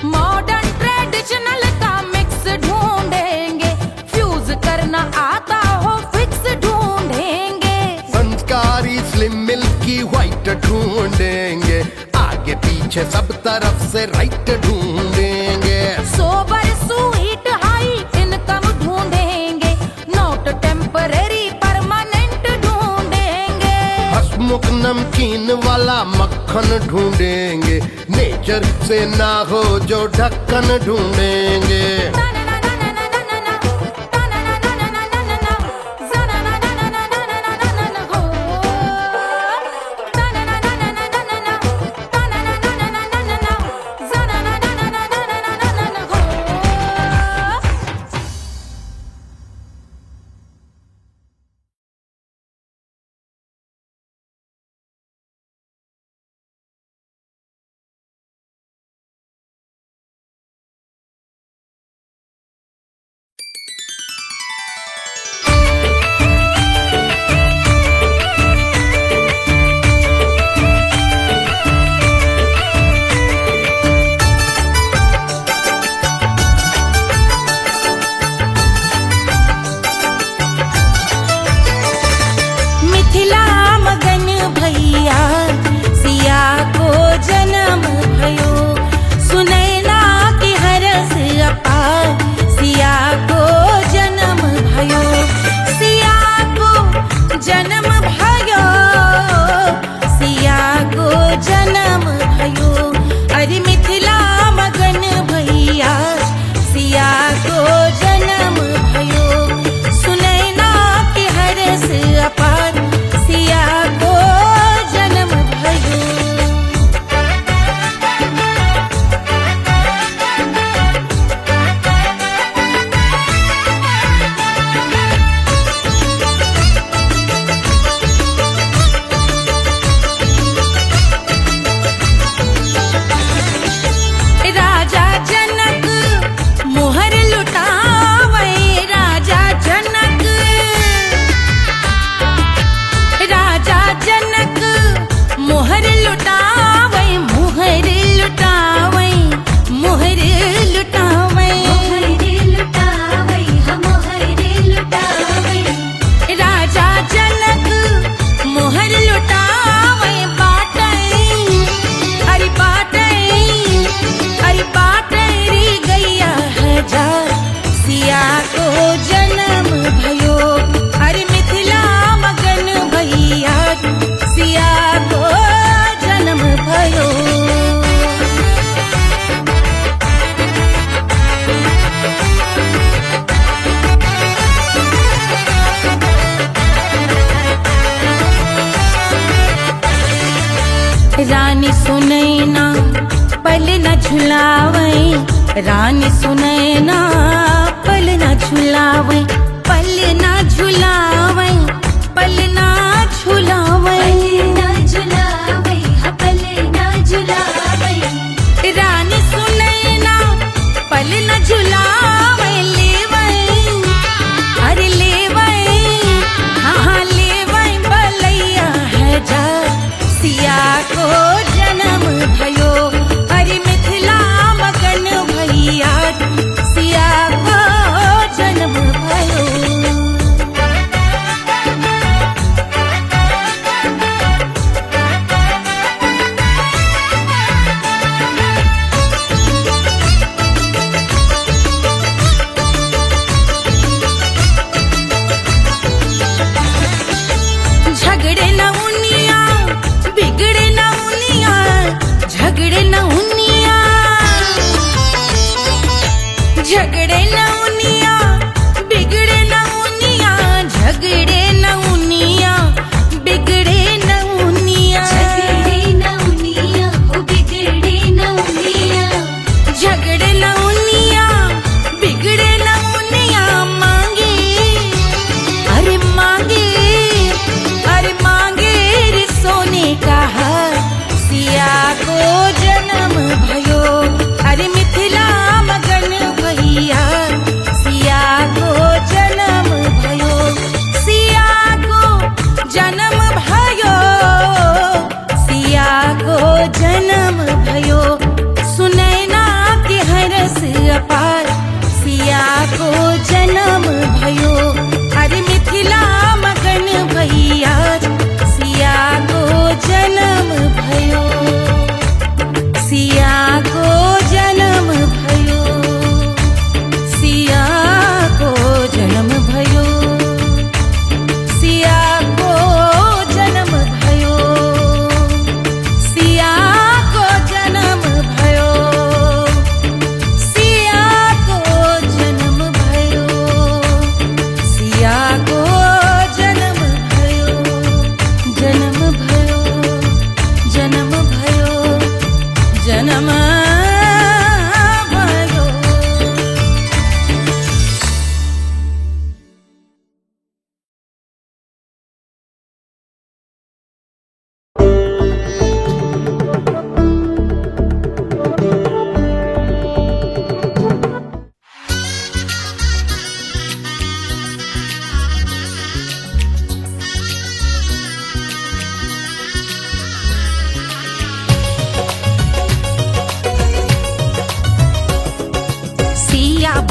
मॉडर्न ट्रेडिशनल का मिक्स ढूंढेंगे, फ्यूज करना आता हो फिक्स ढूंढेंगे। संस्कारी स्लिम मिल्की व्हाइट ढूंढेंगे, आगे पीछे सब तरफ से राइट ढूंढेंगे। सोबर स्वीट हाई इनकम ढूंढेंगे, नोट टेम्परेरी परमानेंट ढूंढेंगे। हंसमुख नमकीन वाला मक्खन ढूंढेंगे, नेचर से ना हो जो ढक्कन ढूंढेंगे। रानी सुनैना पल न झुलावे, रानी सुनैना पल न झुलावे, पल न झुलावे, पल न झुलावे, पल न झुलावे। रानी सुनैना पल न झुलावे, लेवै अरे लेवै, हाँ लेवै बलैया है जा, सिया को जन्म भयो, अरे मिथिला मगन भैया, सिया को जन्म भयो।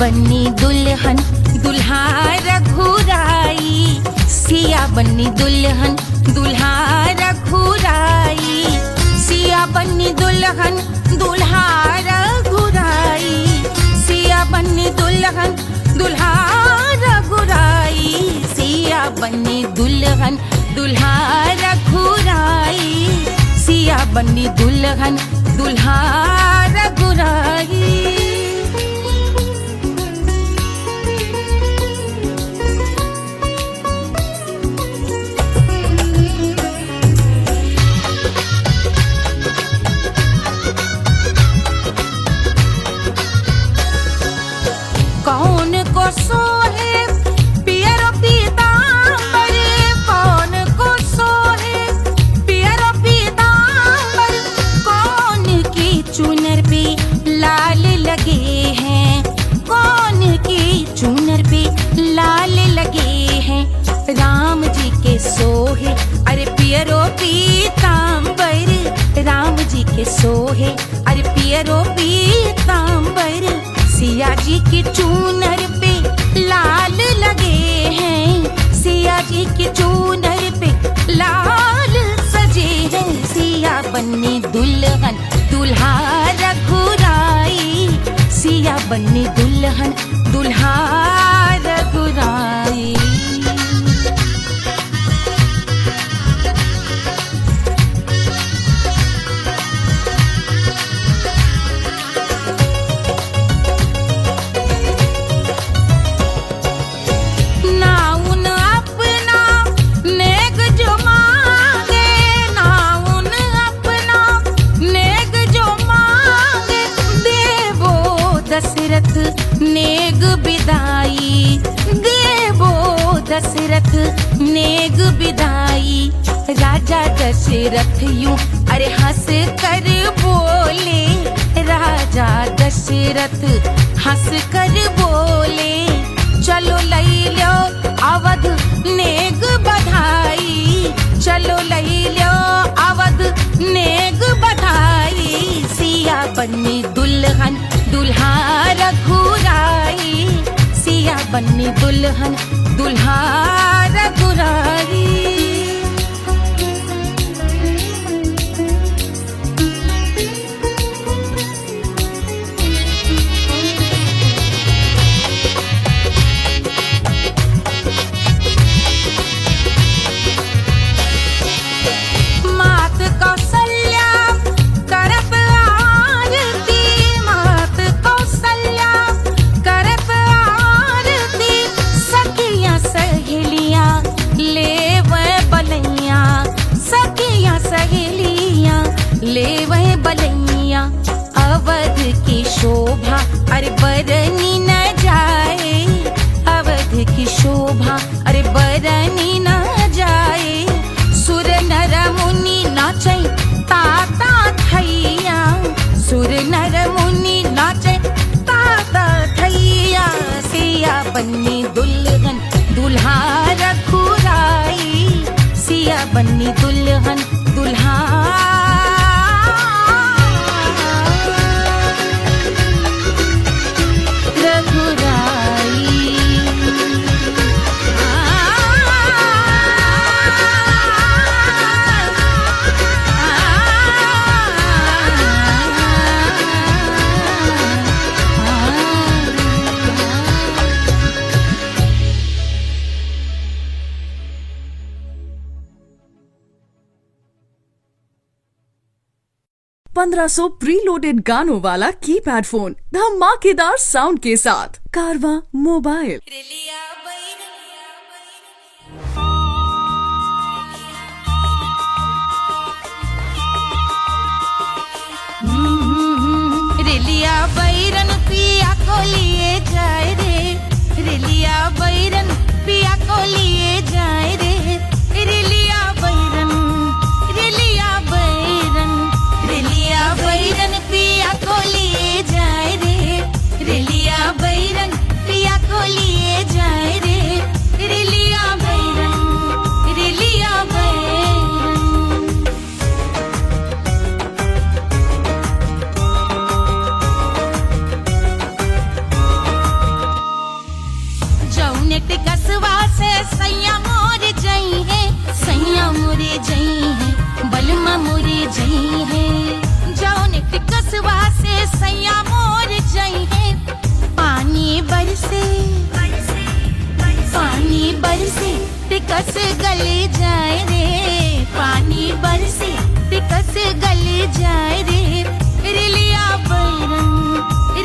बन्नी दुल्हन दुल्हा रघुराई, सिया बन्नी दुल्हन दुल्हा रघुराई, सिया बन्नी दुल्हन दुल्हा रघुराई, सिया बन्नी दुल्हन दुल्हा रघुराई, सिया बन्नी दुल्हन दुल्हा रघुराई, सिया बन्नी दुल्हन दुल्हा रघुराई। कौन को सोहे पियरो पीतांबर, कौन को सोहे पियरो पीतांबर, कौन की चुनर पे लाल लगे हैं, कौन की चुनर पे लाल लगे हैं, राम जी के सोहे अरे पियरो पीतांबर, राम जी के सोहे अरे पियरो पीतांबर, सिया जी की चूनर पे लाल लगे हैं, सिया जी की चूनर पे लाल सजे हैं, सिया बन्नी दुल्हन दुल्हा रघुराई, सिया बन्नी दुल्हन दुल्हा रघुराई। दशरथ नेग बिदाई, देवो दशरथ नेग बिदाई, राजा दशरथ यूं अरे हंस कर बोले, राजा दशरथ हंस कर बोले, चलो लई लो अवध नेग बधाई, चलो लई लो अवध नेग बधाई, सिया बन्नी दुल्हन दुल्हा रघुराई, सिया बन्नी दुल्हन दुल्हा रघुराई। ले वह बलैया अवध की शोभा अरे बरनी न जाए, अवध की शोभा अरे बरनी न जाए, सुर नर मुनि नाचे ताता थैया, सुर नर मुनि नाचे ताता थैया, सिया बन्नी दुल्हन दुल्हा रघुराई, सिया बन्नी दुल्हन दुल्हा ₹1500 प्रीलोडेड गानों वाला कीपैड फोन धमाकेदार साउंड के साथ कारवा मोबाइल। रेलिया बैरन पिया को लिए जाए रे, रेलिया बैरन पिया को लिए जाए रे, रेलिया बैरन, रेलिया बैरन, रेलिया बैरन पिया को लिए जाए रे, रेलिया बैरन पिया को लिए जाए रे, रेलिया बैरन, रेलिया बैरन। बरसे टिकस गले जाए रे, पानी बरसे टिकस गले जाए रे। रिलिया बैरन,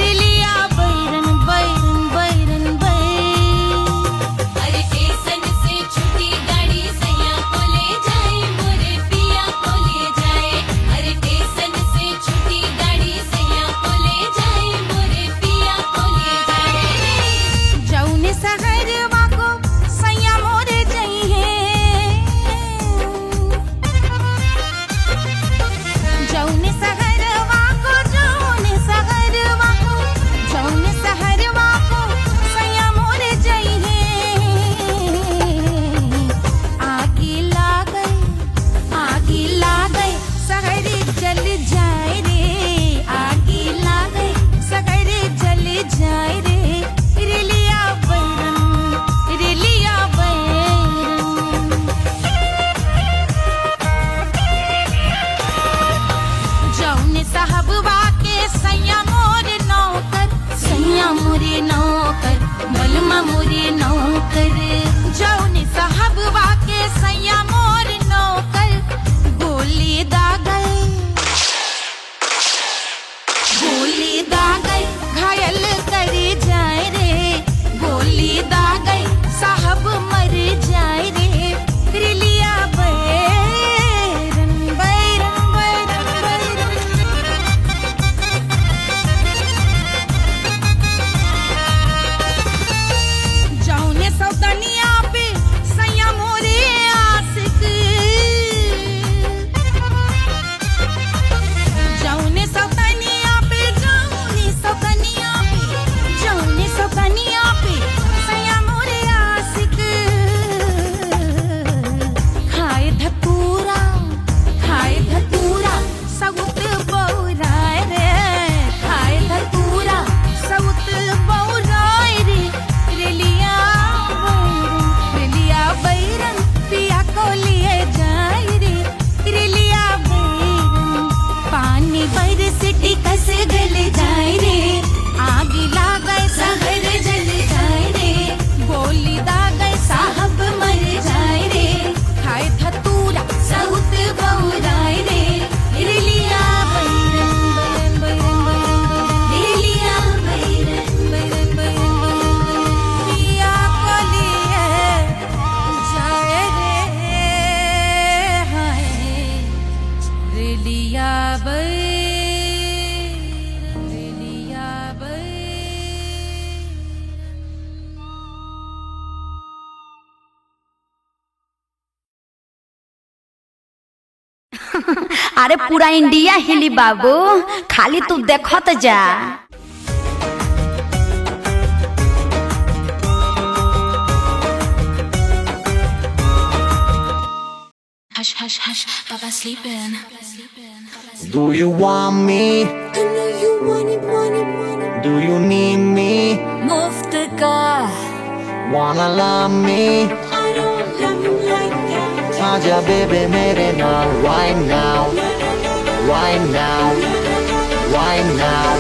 रिलिया बैरन, बैरन बैरन बैरन। अरे स्टेशन से छुट्टी गाड़ी सैया को ले जाए, मोरे पिया को ले जाए। अरे स्टेशन से छुट्टी गाड़ी सैया को ले जाए, मोरे पिया को ले जाए। जौने सहरवा को सैया मोरे जइहे, जौने सहरवा को, जौने सहरवा को, जौने सहरवा को सैया मोरे जइहे। आगे लागल, आगे लागल सहरे जल जाए रे, आगे लागल सहरे जल जाए रे। रिलिया बैरन, रिलिया बैरन। जौने साहबवा के सैया मोरे नौकर, सैया मोरे नौकर, बलमा मोरे नौकर। जौने साहबवा के सैया मोरे नौकर, गोली दागल, गोली दागल घायल करे जाए रे, गोली दागल साहब मर जाए रे। रिलिया बैरन, बैरन बैरन बैरन। जौने सौतनिया पे सैया मोरे आशिक, जौने सौतनिया पे, जौने सौतनिया पे, जौने सौतनिया पे सैया मोरे आशिक। खाए धतूरा, खाए धतूरा सउत बौराए रे, खाए धतूरा सउत बौराए रे। रिलिया बैरन, रिलिया बैरन पिया को लिए जाए रे। रिलिया बैरन, पानी बरस टिकस गले जाए रे, आगे लागल सहर जल जाए रे। गोली दागल साहब मर जाए रे, खाए धतूरा सउत बौराए रे। रिलिया बैरन, बैरन बैरन बैरन, रिलिया बैरन, बैरन बैरन बैरन। पिया को लिए जाए रे, हाय रिलिया बैरन, रिलिया बैरन। अरे पूरा इंडिया हिली बाबू, खाली तू देखत जा। Hush, hush, hush, Baba sleeping. Do you want me? I know you want it, want it, want it. Do you need me? Muftaga, Wanna love me? I don't love you like that. आजा बेबे मेरे नाल right now, right now, right now,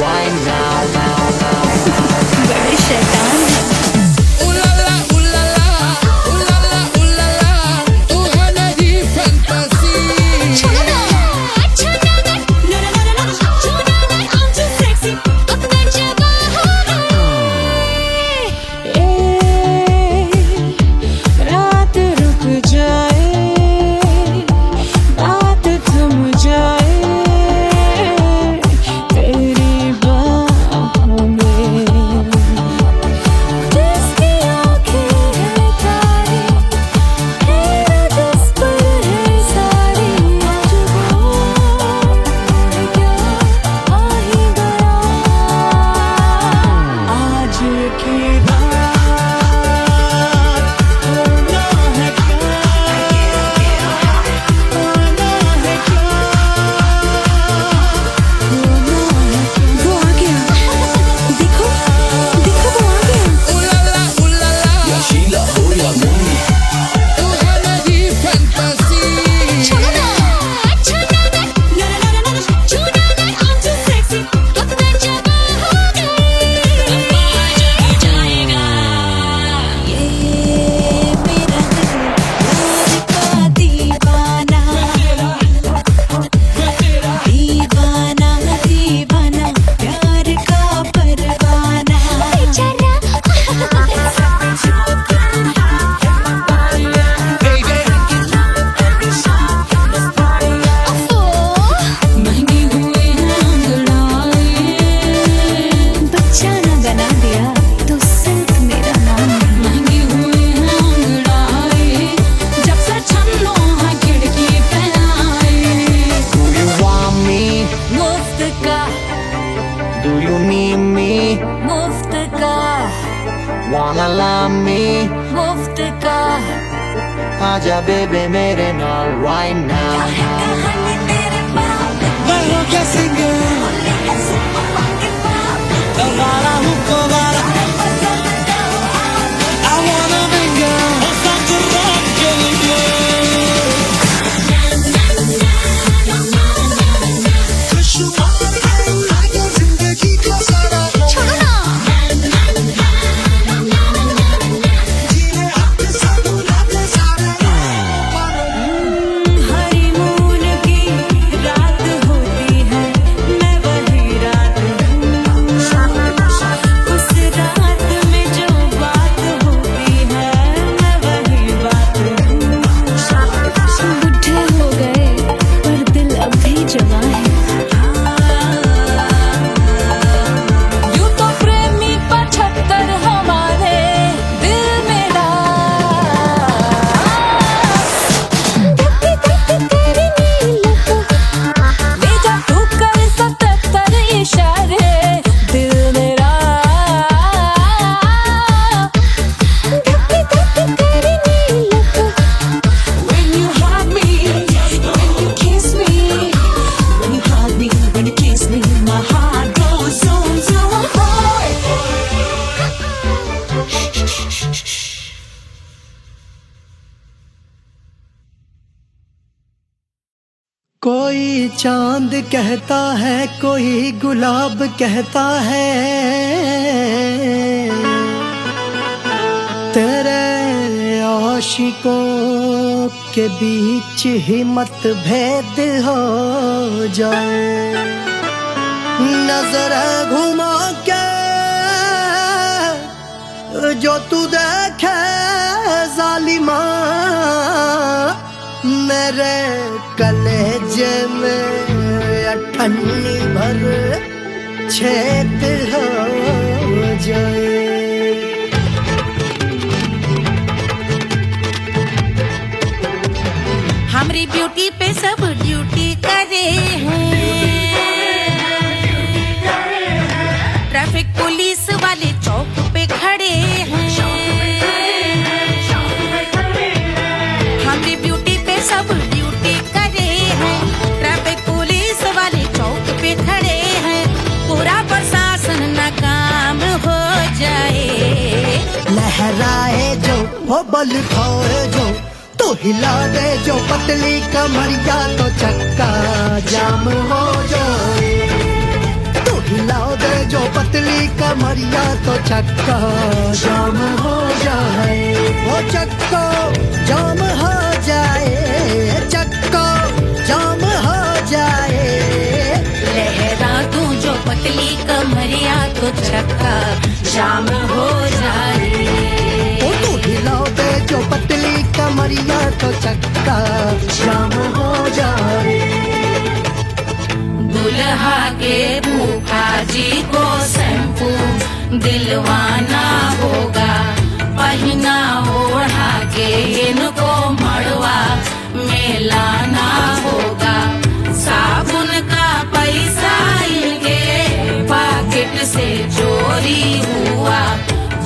right now, now, now. Very shaitan है। रात रुक जाए, बात थम जाए, तेरी बाहों आजा बेबे मेरे नाल right now. मैं हो क्या सिंगर वाला हूँ को वाला I wanna mingle हो सच रात के लिए खुशहाल है लागे जिंदगी का सारा कोई चांद कहता है कोई गुलाब कहता है तेरे आशिकों के बीच ही मतभेद हो जाए नजर घुमा के जो तू देखे जालिमा मेरे कलेजे में अठन्नी भर छेद हो जाए हमारी ब्यूटी पे सब ड्यूटी करे हैं ट्रैफिक पुलिस वाले चौक पे खड़े हैं हमारी ब्यूटी पे सब ड्यूटी करे हैं ट्रैफिक पुलिस वाले चौक पे खड़े हैं पूरा प्रशासन नाकाम हो जाए लहराए जो वो बल खाए जो तो हिला दे जो पतली कमरिया तो चक्का जाम हो जाए तो हिला दे जो पतली कमरिया तो चक्का जाम हो जाए वो चक्का जाम हो जाए चक्का जाम हो जाए लहरा तू जो पतली कमरिया तो चक्का जाम हो जाए वो तो हिला दे जो पतली कमरिया तो चक्का जाम हो जाए दुल्हा के फूफा जी को शैम्पू दिलवाना होगा पहना ओढ़ा के इनको मड़वा में लाना होगा साबुन का पैसा इनके पॉकेट से चोरी हुआ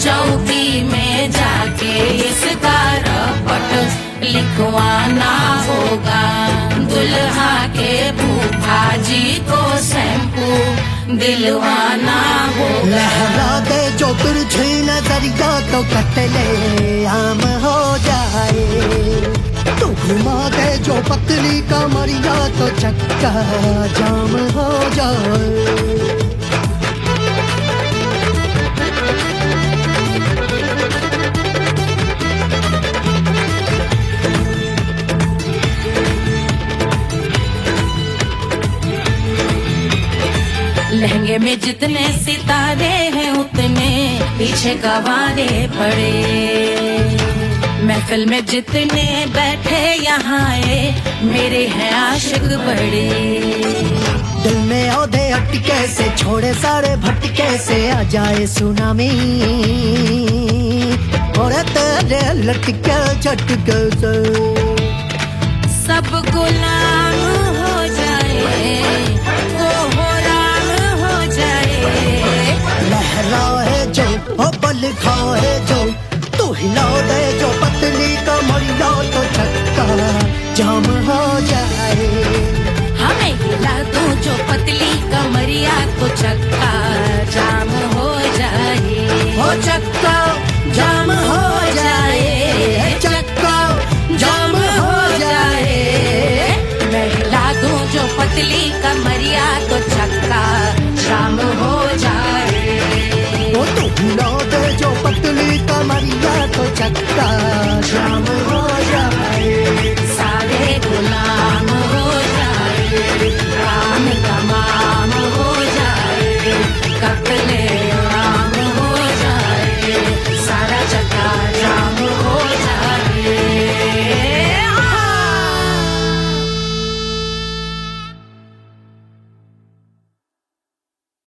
चौकी में जाके इसका रपट लिखवाना होगा दुल्हा के फूफा जी को शैम्पू दिलवाना होगा लहरा दे जो तिरछी नजरिया तो कतले आम हो जाए तू घुमा दे जो पतली कमरिया तो चक्का जाम हो जाए लहंगे में जितने सितारे हैं उतने पीछे गवारे पड़े महफिल में जितने बैठे यहाँ आए मेरे हैं आशिक बड़े दिल में औधे अटके से छोड़े सारे भटके से आ जाए सुनामी और तेरे लटके झटके से सब गुलाम हो जाए वो राम हो जाए लहराए जो ओ बल खाए जो तू हिला दे जो पतली कमरिया तो जाम